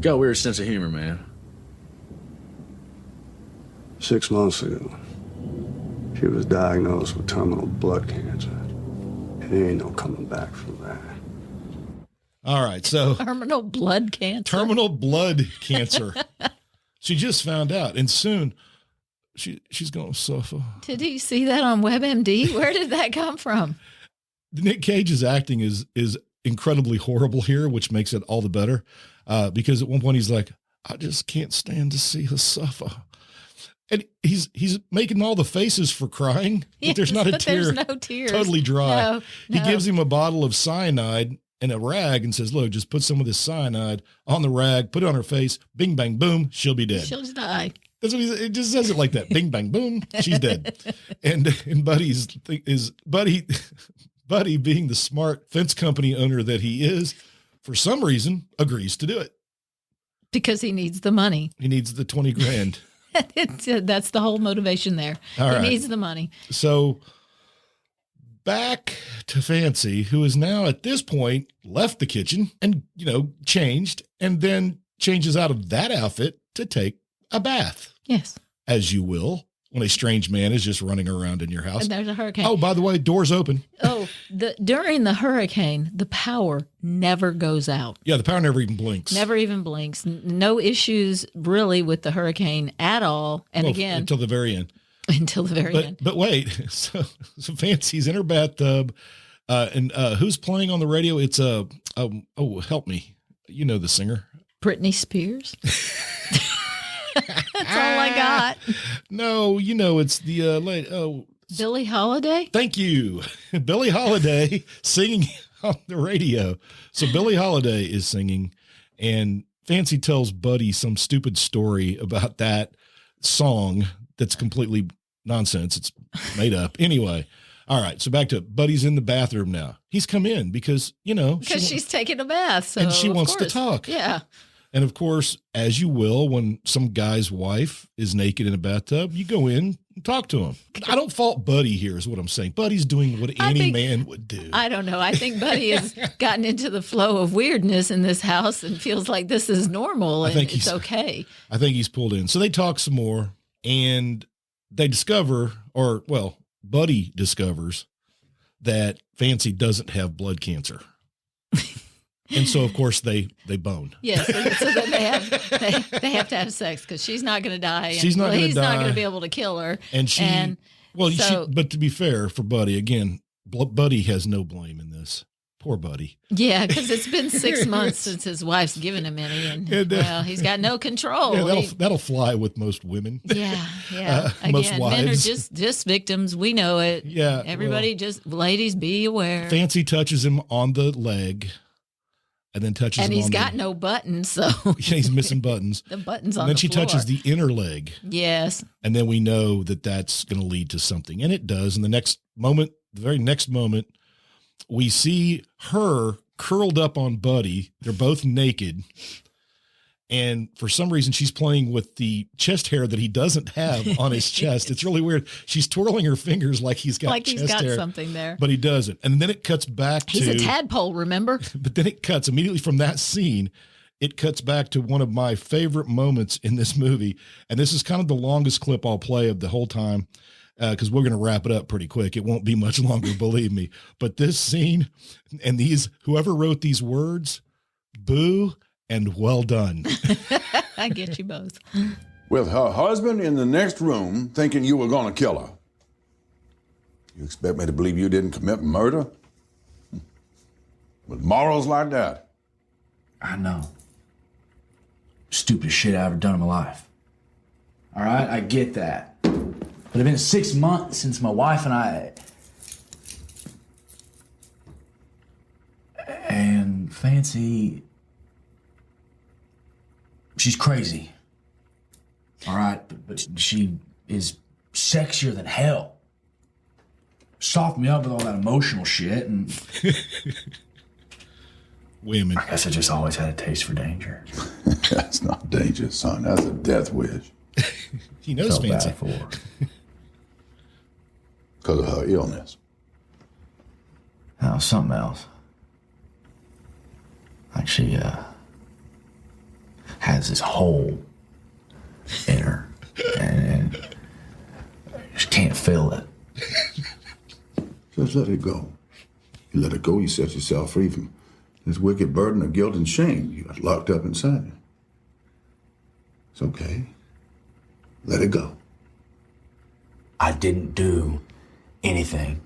Got a weird sense of humor, man. 6 months ago, she was diagnosed with terminal blood cancer. And there ain't no coming back from that. All right. So Terminal blood cancer. terminal blood cancer. She just found out, and soon she's going to suffer. Did he see that on WebMD? Where did that come from? Nick Cage's acting is incredibly horrible here, which makes it all the better. Because at one point he's like, I just can't stand to see her suffer. And he's making all the faces for crying, but there's not a but tear. There's no tears. Totally dry. No, He no. gives him a bottle of cyanide and a rag and says, look, just put some of this cyanide on the rag, put it on her face, bing, bang, boom, she'll be dead. She'll just die. That's what it just says it like that. Bing, bang, boom, she's dead. And Buddy, being the smart fence company owner that he is, for some reason, agrees to do it. Because he needs the money. He needs the 20 grand. That's the whole motivation there. All he right. needs the money. So back to Fancy, who is now at this point left the kitchen and, changed, and then changes out of that outfit to take a bath, Yes. as you will, when a strange man is just running around in your house. And there's a hurricane. Oh, by the way, doors open. During the hurricane, the power never goes out. Yeah, the power never even blinks. Never even blinks. No issues really with the hurricane at all. And Well, again, until the very end. until the very end. But wait, so Fancy's in her bathtub, and who's playing on the radio? It's help me, you know the singer. Britney Spears. That's all I got. No, it's the lady. Oh, Billie Holiday. thank you, Billie Holiday singing on the radio. So Billie Holiday is singing, and Fancy tells Buddy some stupid story about that song that's completely nonsense. It's made up. Anyway, all right. So back to Buddy's in the bathroom now. He's come in because, Because she's taking a bath. So and she of wants to course. talk. Yeah. And of course, as you will, when some guy's wife is naked in a bathtub, you go in and talk to him. I don't fault Buddy here is what I'm saying. Buddy's doing what any man would do. I don't know. I think Buddy has gotten into the flow of weirdness in this house and feels like this is normal and it's okay. I think he's pulled in. So they talk some more and they discover, Buddy discovers that Fancy doesn't have blood cancer. And so, of course, they bone. Yes, so then they have to have sex because she's not going to die. She's not going to die. He's not going to be able to kill her. But to be fair for Buddy, again, Buddy has no blame in this. Poor Buddy. Yeah, because it's been 6 months since his wife's given him any, and well, he's got no control. Yeah, that'll fly with most women. Yeah. Again, most men are wives. just victims. We know it. Yeah, everybody, ladies, be aware. Fancy touches him on the leg, and then touches and him he's on got no buttons, so yeah, he's missing buttons. The buttons on and then the she floor. touches the inner leg. Yes. And then we know that that's going to lead to something, and it does. And the very next moment, we see her curled up on Buddy. They're both naked. And for some reason, she's playing with the chest hair that he doesn't have on his chest. It's really weird. She's twirling her fingers like he's got hair, something there. but he doesn't. And then it cuts back He's a tadpole, remember? But then it cuts immediately from that scene. It cuts back to one of my favorite moments in this movie. And this is kind of the longest clip I'll play of the whole time, because we're going to wrap it up pretty quick. It won't be much longer, believe me. But this scene and whoever wrote these words, boo and well done. I get you both. With her husband in the next room thinking you were going to kill her. You expect me to believe you didn't commit murder? With morals like that? I know. Stupidest shit I ever done in my life. All right, I get that. But it's been 6 months since my wife and I... And Fancy... She's crazy. All right, but she is sexier than hell. Softened me up with all that emotional shit, and... Women. I guess I just always had a taste for danger. That's not danger, son. That's a death wish. He knows Felt Fancy. bad for her. Because of her illness. Now, something else. Like she, has this hole in her, and she can't fill it. Just let it go. You let it go, you set yourself free from this wicked burden of guilt and shame you got locked up inside you. It's okay. Let it go. I didn't do anything.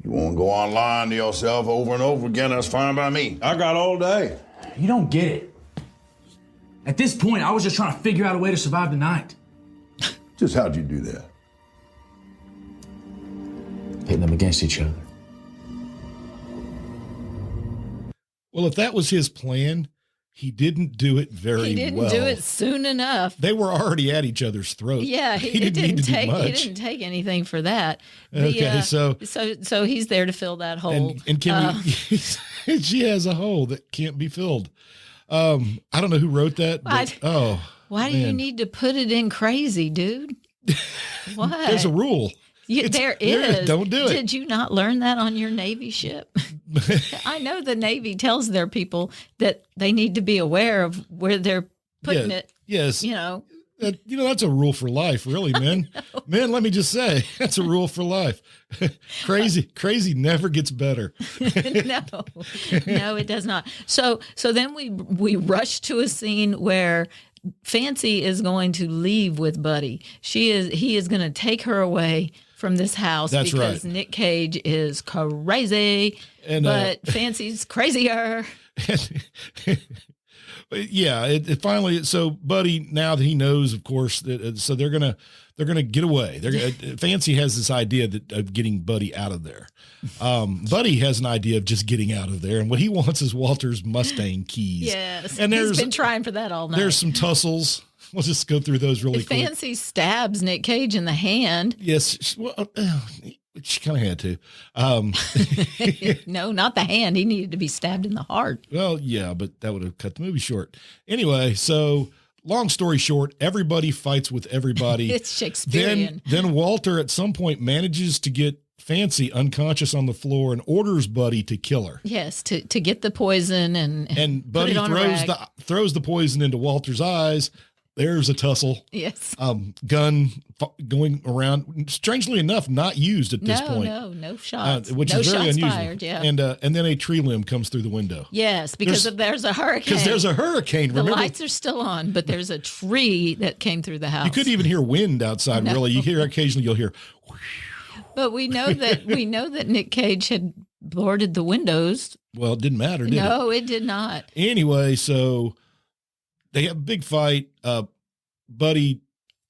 You want to go on lying to yourself over and over again, that's fine by me. I got all day. You don't get it. At this point, I was just trying to figure out a way to survive the night. Just how'd you do that? Pitting them against each other. Well, if that was his plan, he didn't do it very well. He didn't do it soon enough. They were already at each other's throats. Yeah, he didn't take He didn't take anything for that. Okay, so he's there to fill that hole. And she has a hole that can't be filled. I don't know who wrote that. But, why do you need to put it in crazy, dude? What? There's a rule. There is. Don't do it. Did you not learn that on your Navy ship? I know the Navy tells their people that they need to be aware of where they're putting it. Yes. You know. That's a rule for life, really, men. Men, let me just say, that's a rule for life. Crazy never gets better. No, it does not. So then we rush to a scene where Fancy is going to leave with Buddy. He is going to take her away from this house. That's because right. Nick Cage is crazy, but Fancy's crazier. Yeah, it finally. So Buddy, now that he knows, of course, that so they're gonna get away. Fancy has this idea of getting Buddy out of there. Buddy has an idea of just getting out of there, and what he wants is Walter's Mustang keys. Yes, and he's been trying for that all night. There's some tussles. We'll just go through those really quick. Fancy stabs Nick Cage in the hand. Yes, well, she kind of had to. No, not the hand. He needed to be stabbed in the heart. Well, yeah, but that would have cut the movie short. Anyway, so long story short, everybody fights with everybody. It's Shakespearean. Then Walter at some point manages to get Fancy unconscious on the floor and orders Buddy to kill her. Yes, to get the poison and Buddy throws the poison into Walter's eyes. There's a tussle. Yes. Gun going around. Strangely enough, not used at this point. No shots. Which no is very shots unusual. Fired, yeah. And then a tree limb comes through the window. Yes, because there's a hurricane. Because there's a hurricane. The remember? lights are still on, but there's a tree that came through the house. You couldn't even hear wind outside. No. Really, you hear occasionally. You'll hear. But we know that Nick Cage had boarded the windows. Well, it didn't matter, did it? No, it did not. Anyway, so they have a big fight. Buddy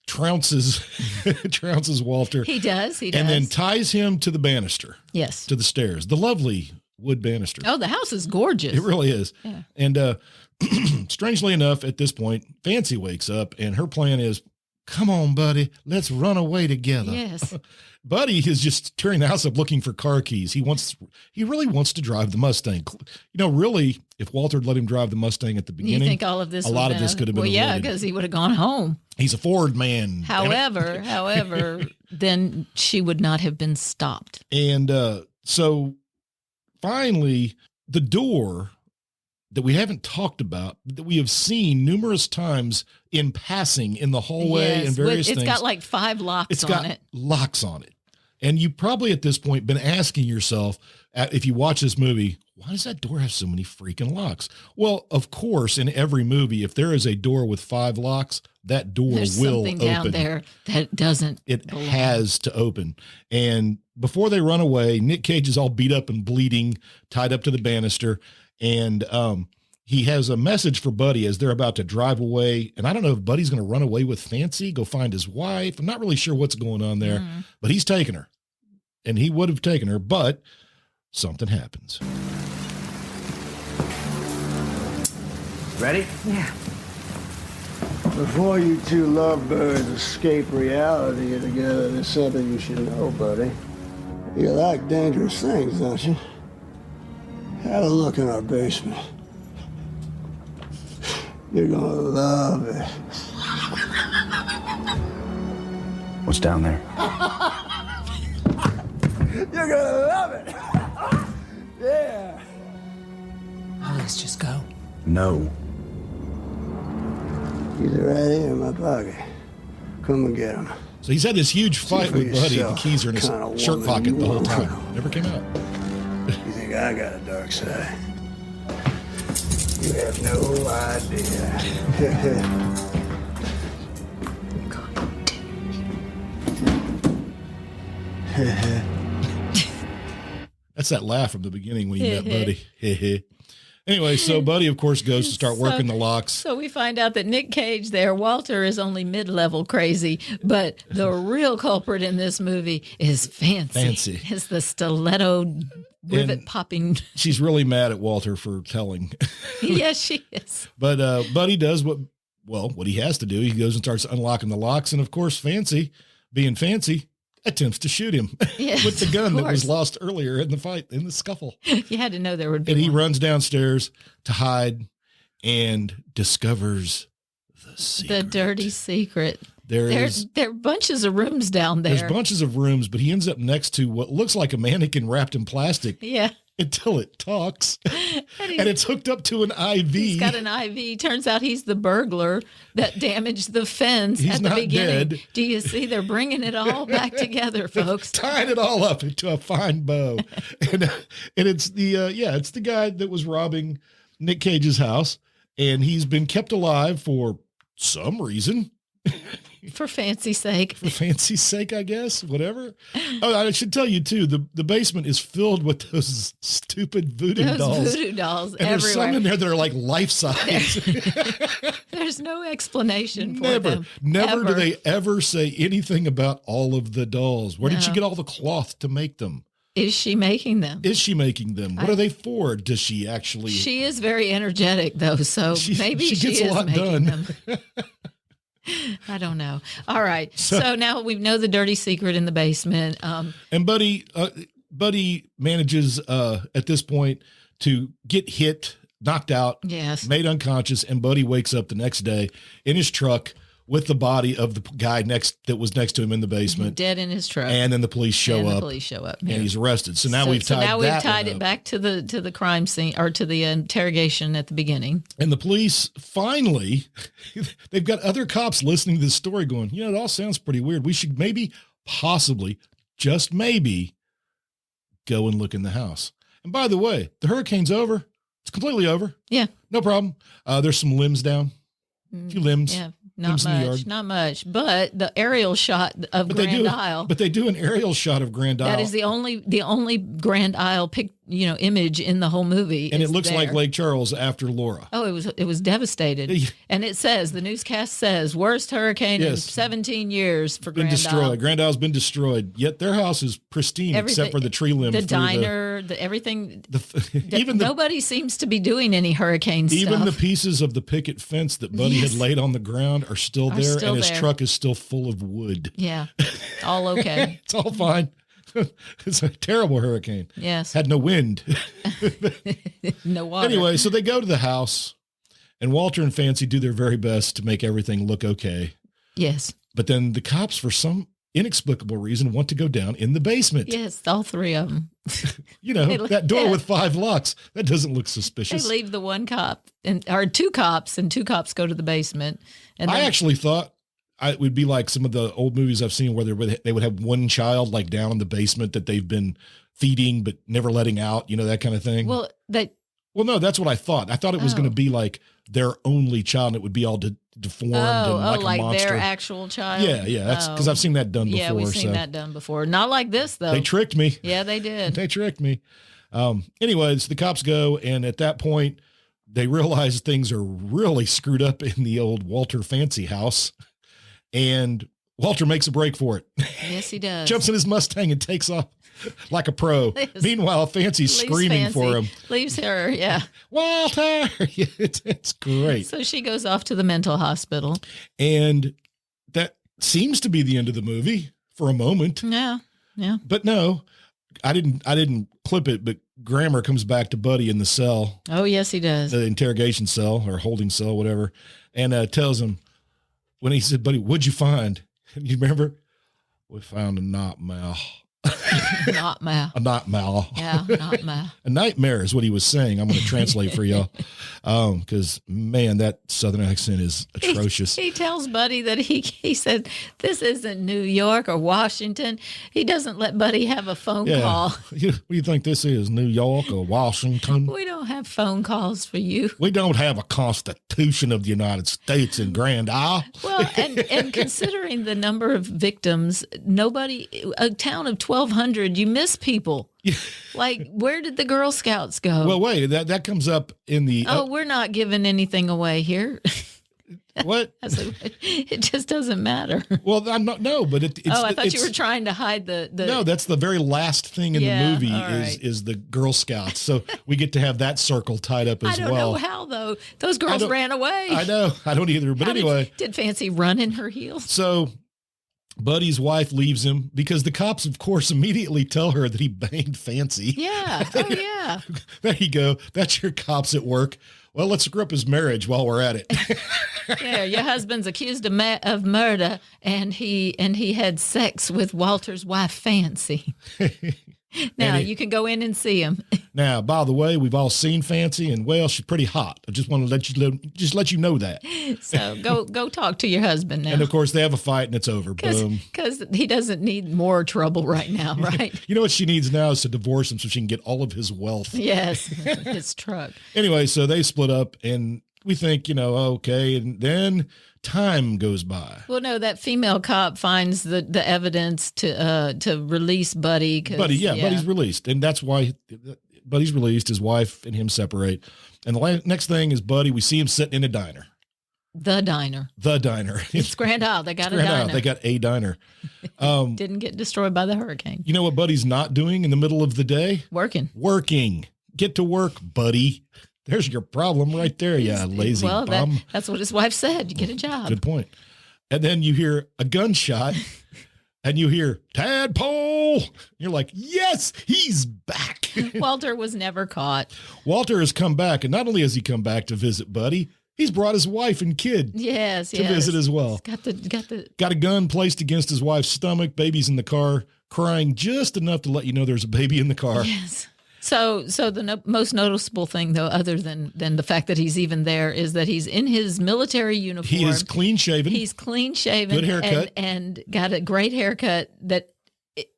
trounces Walter. He does. And then ties him to the banister. Yes. To the stairs. The lovely wood banister. Oh, the house is gorgeous. It really is. Yeah. And strangely enough, at this point, Fancy wakes up and her plan is, come on, buddy, let's run away together. Yes. Buddy is just tearing the house up looking for car keys. He really wants to drive the Mustang. Really, if Walter had let him drive the Mustang at the beginning, you think all of this? A lot of this could have been. Well, yeah, because he would have gone home. He's a Ford man. However, then she would not have been stopped. And so finally, the door that we haven't talked about, that we have seen numerous times in passing in the hallway and various things. It's got like 5 locks on it. Locks on it. And you probably at this point been asking yourself, if you watch this movie, why does that door have so many freaking locks? Well, of course, in every movie, if there is a door with 5 locks, that door There's will something open. Down there that doesn't. It has to open. And before they run away, Nick Cage is all beat up and bleeding, tied up to the banister. And he has a message for Buddy as they're about to drive away. And I don't know if Buddy's going to run away with Fancy, go find his wife. I'm not really sure what's going on there, but he's taking her. And he would have taken her, but something happens. Ready? Yeah. Before you two lovebirds escape reality together, there's something you should know, buddy. You like dangerous things, don't you? Have a look in our basement. You're gonna love it. What's down there? You're gonna love it. Yeah. Oh, let's just go. No. Keys are right here in my pocket. Come and get them. So he's had this huge fight with Buddy. The keys are in his shirt pocket the whole time. Never came out. You think I got a dark side? You have no idea. That's that laugh from the beginning when you met Buddy. Anyway, so Buddy, of course, goes to start working the locks. So we find out that Nick Cage there, Walter is only mid-level crazy, but the real culprit in this movie is Fancy. It's the stiletto rivet popping. She's really mad at Walter for telling. Yes, she is. But Buddy does what he has to do. He goes and starts unlocking the locks. And of course, Fancy, being Fancy, attempts to shoot him with the gun that was lost earlier in the fight, in the scuffle. You had to know there would be. And he runs downstairs to hide and discovers the secret. The dirty secret. There are bunches of rooms down there. There's bunches of rooms, but he ends up next to what looks like a mannequin wrapped in plastic. Yeah. Until it talks. And it's hooked up to an IV. He's got an IV. Turns out he's the burglar that damaged the fence at the beginning. Dead. Do you see? They're bringing it all back together, folks. Tying it all up into a fine bow. and it's it's the guy that was robbing Nick Cage's house. And he's been kept alive for some reason. For Fancy's sake. For Fancy's sake, I guess. Whatever. Oh, I should tell you, too, the basement is filled with those stupid voodoo dolls. Voodoo dolls and everywhere. There's some in there that are like life-size. There's no explanation for them. Never do they ever say anything about all of the dolls. Where did she get all the cloth to make them? Is she making them? What are they for? Does she actually? She is very energetic, though, so maybe she gets a lot making done. them. I don't know. All right. So now we know the dirty secret in the basement. And Buddy manages at this point to get hit, knocked out, made unconscious, and Buddy wakes up the next day in his truck with the body of the guy that was next to him in the basement, dead in his truck. And then the police show up. And he's arrested. So now we've tied it back to the crime scene, or to the interrogation at the beginning. And the police finally, they've got other cops listening to this story going, it all sounds pretty weird. We should possibly, just maybe, go and look in the house. And by the way, the hurricane's over. It's completely over. Yeah. No problem. There's some limbs down. A few limbs. Yeah. Not much. But the aerial shot of Grand Isle. But they do an aerial shot of Grand Isle. That is the only Grand Isle image in the whole movie. And it is looks like there. Lake Charles after Laura. Oh, it was devastated. And it says, the newscast says, worst hurricane in 17 years for been Grand destroyed. Isle. Grand Isle's been destroyed. Yet their house is pristine except for the tree limb. The diner, everything. Even nobody seems to be doing any hurricane stuff. Even the pieces of the picket fence that Buddy had laid on the ground are still there, and his truck is still full of wood. Yeah, all okay. It's all fine. It's a terrible hurricane. Yes. Had no wind. No water. Anyway, so they go to the house, and Walter and Fancy do their very best to make everything look okay. Yes. But then the cops, for some inexplicable reason, want to go down in the basement. Yes, all three of them. That door with 5 locks, that doesn't look suspicious. They leave the one cop, or 2 cops, and 2 cops go to the basement. And I actually thought it would be like some of the old movies I've seen where they would have one child like down in the basement that they've been feeding but never letting out, that kind of thing. Well, no, that's what I thought. I thought it was going to be like their only child, and it would be all deformed and like a monster. Their actual child. Yeah. That's because I've seen that done before. Yeah, we've seen that done before. Not like this though. They tricked me. Yeah, they did. They tricked me. Anyways, the cops go, and at that point, they realize things are really screwed up in the old Walter Fancy house. And Walter makes a break for it. Yes, he does. Jumps in his Mustang and takes off like a pro. Yes. Meanwhile, Fancy's screaming for him. Leaves her, yeah. Walter! It's great. So she goes off to the mental hospital. And that seems to be the end of the movie for a moment. Yeah. But no, I didn't clip it, but Grammar comes back to Buddy in the cell. Oh, yes, he does. The interrogation cell or holding cell, whatever, and tells him, when he said, Buddy, what'd you find? And you remember? We found a nightmare. Nightmare. A nightmare. Yeah, nightmare. A nightmare is what he was saying. I'm going to translate for y'all. Because, man, that Southern accent is atrocious. He tells Buddy that he said, this isn't New York or Washington. He doesn't let Buddy have a phone call. What do you think this is, New York or Washington? We don't have phone calls for you. We don't have a Constitution of the United States in Grand Isle. Well, and considering the number of victims, a town of 1,200, you miss people. Like, where did the Girl Scouts go? Well, wait, that comes up in the... we're not giving anything away here. What? It just doesn't matter. Well, I'm not. No, but it's. I thought you were trying to hide the. No, that's the very last thing in the movie is the Girl Scouts. So we get to have that circle tied up as well. I don't know how though. Those girls ran away. I know. I don't either. But anyway, did Fancy run in her heels? So Buddy's wife leaves him because the cops, of course, immediately tell her that he banged Fancy. Yeah. Oh yeah. There you go. That's your cops at work. Well, let's screw up his marriage while we're at it. Yeah, your husband's accused of murder, and he had sex with Walter's wife, Fancy. Now you can go in and see him. Now, by the way, we've all seen Fancy, and well, she's pretty hot. I just want to let you know that. So go talk to your husband now. And of course, they have a fight, and it's over. Boom. Because he doesn't need more trouble right now, right? You know what she needs now is to divorce him so she can get all of his wealth. Yes, his truck. Anyway, so they split up, and we think, okay, and then time goes by. Well, no, that female cop finds the evidence to release Buddy. Buddy's released, and that's why Buddy's released. His wife and him separate, and the next thing is Buddy. We see him sitting in a diner. The diner. It's Grand Isle. They got a diner. They got a diner. Didn't get destroyed by the hurricane. You know what Buddy's not doing in the middle of the day? Working. Get to work, Buddy. There's your problem right there, lazy bum. That's what his wife said. You get a job. Good point. And then you hear a gunshot, and you hear, Tadpole! You're like, yes, he's back. Walter was never caught. Walter has come back, and not only has he come back to visit Buddy, he's brought his wife and kid to visit as well. Got a gun placed against his wife's stomach, baby's in the car, crying just enough to let you know there's a baby in the car. Yes. So the most noticeable thing, though, other than the fact that he's even there, is that he's in his military uniform. He is clean shaven. He's clean shaven. Good haircut. And got a great haircut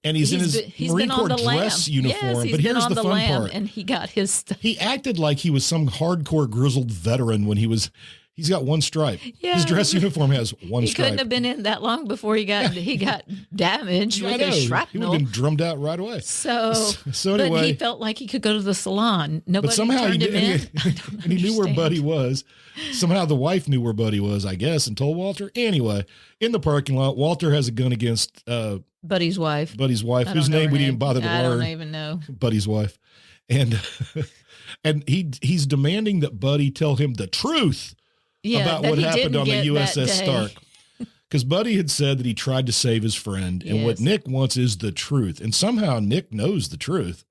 and he's in his Marine Corps dress uniform. But here's the fun part. And he got his stuff. He acted like he was some hardcore grizzled veteran when he was He's got one stripe. Yeah. His dress uniform has one He stripe. couldn't have been in that long before he got damaged I with know. his He would shrapnel. have been drummed out right away. So But he felt like he could go to the salon. Nobody But somehow turned him in. and he knew where Buddy was. Somehow the wife knew where Buddy was, I guess, and told Walter. Anyway, in the parking lot, Walter has a gun against Buddy's wife. Whose I don't know name her we name. didn't bother to I learn. don't even know. Buddy's wife. And he's demanding that Buddy tell him the truth about that what he happened didn't on the get USS that day. Stark. Because Buddy had said that he tried to save his friend, and what Yes. Nick wants is the truth. And somehow Nick knows the truth.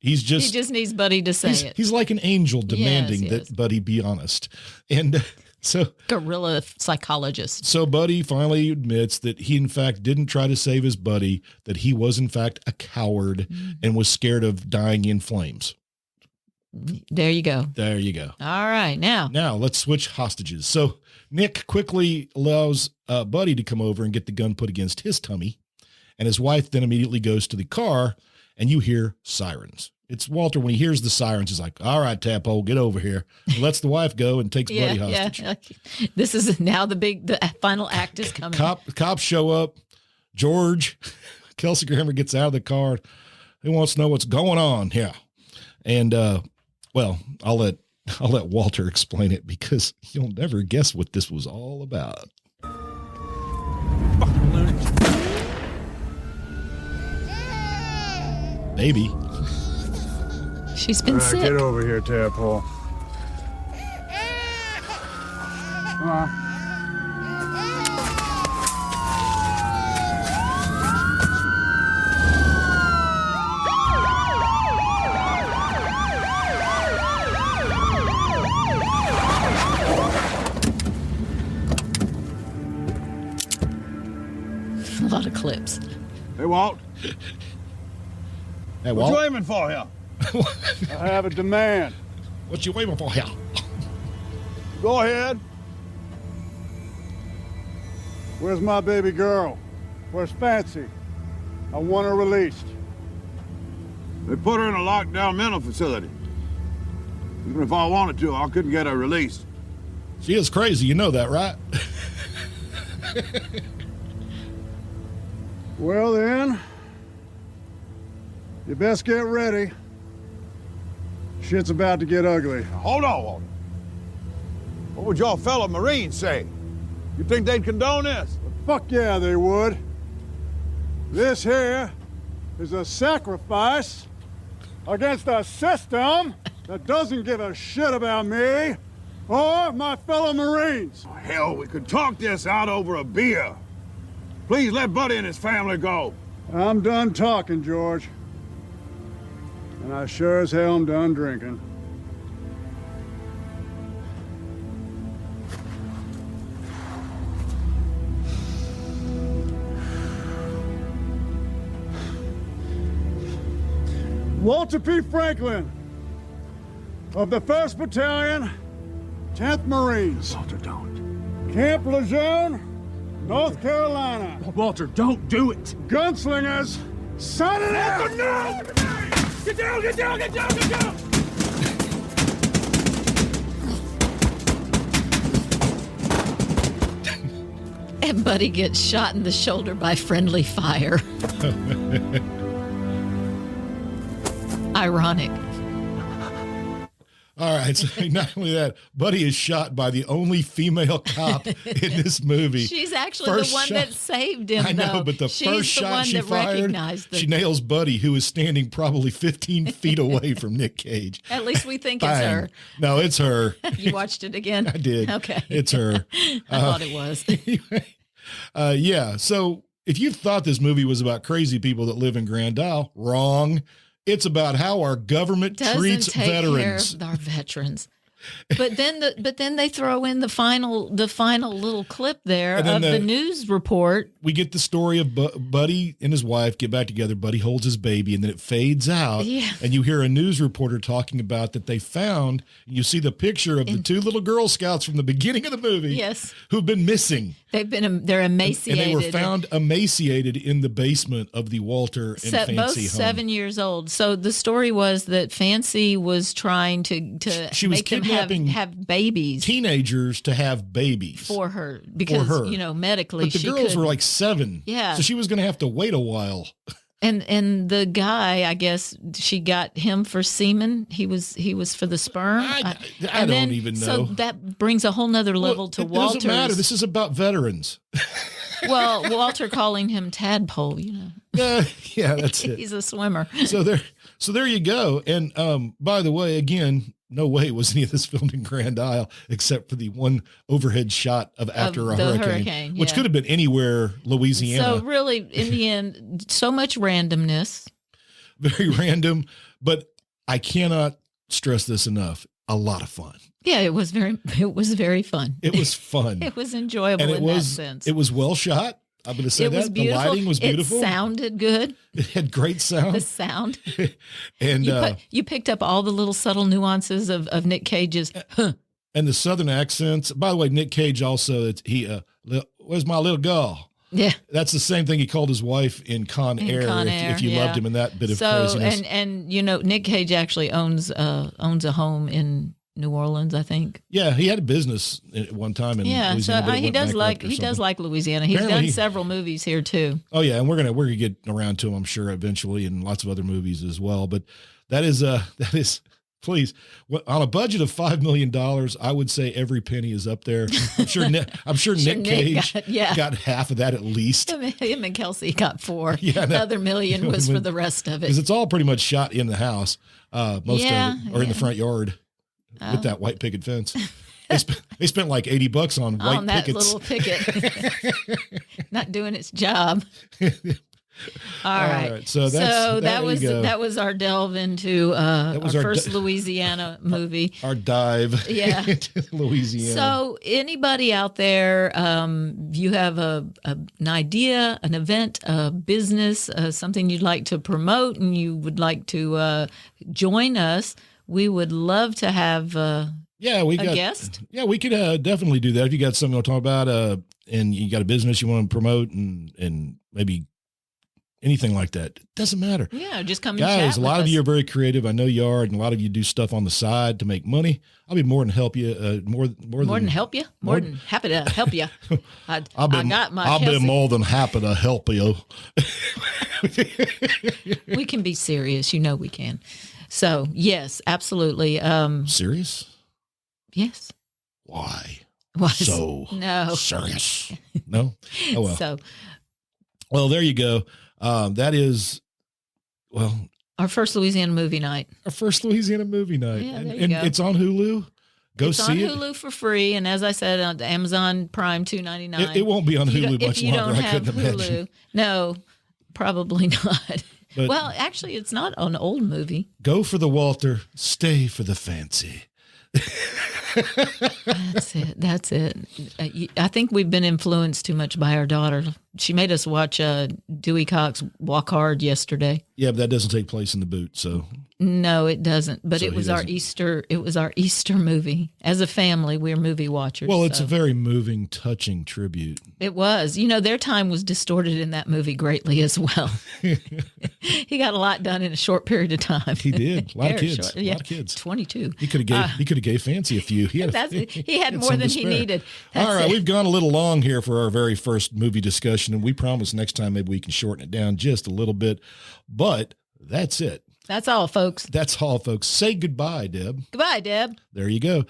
He just needs Buddy to say it. He's like an angel demanding Yes, yes. that Buddy be honest. And so Guerrilla psychologist. So Buddy finally admits that he, in fact, didn't try to save his buddy, that he was, in fact, a coward and was scared of dying in flames. There you go. There you go. All right. Now let's switch hostages. So Nick quickly allows Buddy to come over and get the gun put against his tummy. And his wife then immediately goes to the car, and you hear sirens. It's Walter, when he hears the sirens, he's like, all right, Tadpole, get over here. And lets the wife go and takes Buddy hostage. Yeah. This is now the final act is coming. Cops show up. George, Kelsey Grammar gets out of the car. He wants to know what's going on here. And, well, I'll let Walter explain it, because you'll never guess what this was all about. Baby. She's been sick. Get over here, Tadpole. Come on. A lot of clips. Hey, Walt. Hey, What Walt. you aiming for here? I have a demand. What you waiting for here? Go ahead. Where's my baby girl? Where's Fancy? I want her released. They put her in a lockdown mental facility. Even if I wanted to, I couldn't get her released. She is crazy. You know that, right? Well, then, you best get ready. Shit's about to get ugly. Hold on, Walter. What would y'all fellow Marines say? You think they'd condone this? Fuck yeah, they would. This here is a sacrifice against a system that doesn't give a shit about me or my fellow Marines. Oh, hell, we could talk this out over a beer. Please let Buddy and his family go. I'm done talking, George. And I sure as hell am done drinking. Walter P. Franklin of the 1st Battalion, 10th Marines. Walter, don't. Camp Lejeune, North Carolina. Walter, don't do it. Gunslingers, sign it out! No! Get down, get down, get down, get down! And Buddy gets shot in the shoulder by friendly fire. Ironic. All right. So not only that, Buddy is shot by the only female cop in this movie. She's actually First the one shot- that saved him, I know, though. but the She's first the shot one she that fired, recognized she it. nails Buddy, who is standing probably 15 feet away from Nick Cage. At least we think it's Bang. her. No, it's her. You watched it again? I did. Okay. It's her. I thought it was. Yeah. So if you thought this movie was about crazy people that live in Grand Isle, wrong. It's about how our government Doesn't treats take veterans. care of our veterans. But then they throw in the final little clip there And then of the news report. We get the story of Buddy and his wife get back together. Buddy holds his baby, and then it fades out. Yeah. And you hear a news reporter talking about that they found. You see the picture of the two little Girl Scouts from the beginning of the movie. Yes. Who've been missing. They're emaciated. And they were found emaciated in the basement of the Walter and Fancy both home. 7 years old. So the story was that Fancy was trying to She was make them kidnapping have babies teenagers to have babies for her because medically but the she girls couldn't. were like 7. Yeah. So she was going to have to wait a while. And the guy, I guess she got him for semen. He was for the sperm. I don't even know. So that brings a whole nother level to Walter's. It doesn't matter. This is about veterans. Well, Walter calling him tadpole, Yeah, that's it. He's a swimmer. So there you go. And by the way, again, no way was any of this filmed in Grand Isle except for the one overhead shot of after a hurricane, which could have been anywhere, Louisiana. So really, in the end, so much randomness. Very random, but I cannot stress this enough. A lot of fun. Yeah, it was very fun. It was fun. It was enjoyable and that sense. It was well shot. I'm going to say that. The lighting was beautiful. It sounded good. It had great sound. The sound. And you picked up all the little subtle nuances of Nick Cage's. And the Southern accents. By the way, Nick Cage also, where's my little girl? Yeah. That's the same thing he called his wife in Con Air, if you loved him in that bit of craziness. And Nick Cage actually owns a home in New Orleans, I think. Yeah, he had a business at one time in Louisiana. So he does like Louisiana. He's done several movies here too. Oh yeah, and we're gonna get around to him, I'm sure, eventually, and lots of other movies as well. But that is please, on a budget of $5 million, I would say every penny is up there. I'm sure Nick Cage got half of that at least. Him and Kelsey got 4. Yeah, the other $1 million was for the rest of it. Because it's all pretty much shot in the house, most of it, or in the front yard with that white picket fence. They spent like $80 on white pickets. Little picket, not doing its job. All right. So that was our delve into our first Louisiana movie. Our dive into Louisiana. So anybody out there, you have an idea, an event, a business, something you'd like to promote and you would like to join us, we would love to have a guest. Yeah, we could definitely do that. If you got something to talk about and you got a business you want to promote and maybe anything like that. It doesn't matter. Yeah, just come and chat with us. Guys, a lot of you are very creative. I know you are, and a lot of you do stuff on the side to make money. I'll be more than help you. More than help you. More than happy to help you. I'll be more than happy to help you. We can be serious. We can. So yes, absolutely. Serious? Yes. Why? So serious? No. Oh well. Well, there you go. That is, our first Louisiana movie night. Yeah, there you go. It's on Hulu. It's on Hulu for free, and as I said, on Amazon Prime $2.99. It won't be on Hulu much if you longer. Don't I have couldn't Hulu, imagine. No, probably not. But well, actually, it's not an old movie. Go for the Walter, stay for the fancy. That's it. I think we've been influenced too much by our daughter. She made us watch Dewey Cox Walk Hard yesterday. Yeah, but that doesn't take place in the boot, so. No, it doesn't. But it was our Easter movie. As a family, we're movie watchers. Well, it's a very moving, touching tribute. It was. Their time was distorted in that movie greatly as well. He got a lot done in a short period of time. He did. A lot of kids. Short. Yeah, a lot of kids. 22. He could have gave Fancy a few. He had more than he needed. All right, we've gone a little long here for our very first movie discussion, and we promise next time maybe we can shorten it down just a little bit. But that's it. That's all, folks. Say goodbye, Deb. Goodbye, Deb. There you go.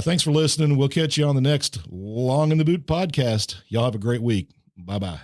Thanks for listening. We'll catch you on the next Long in the Boot podcast. Y'all have a great week. Bye-bye.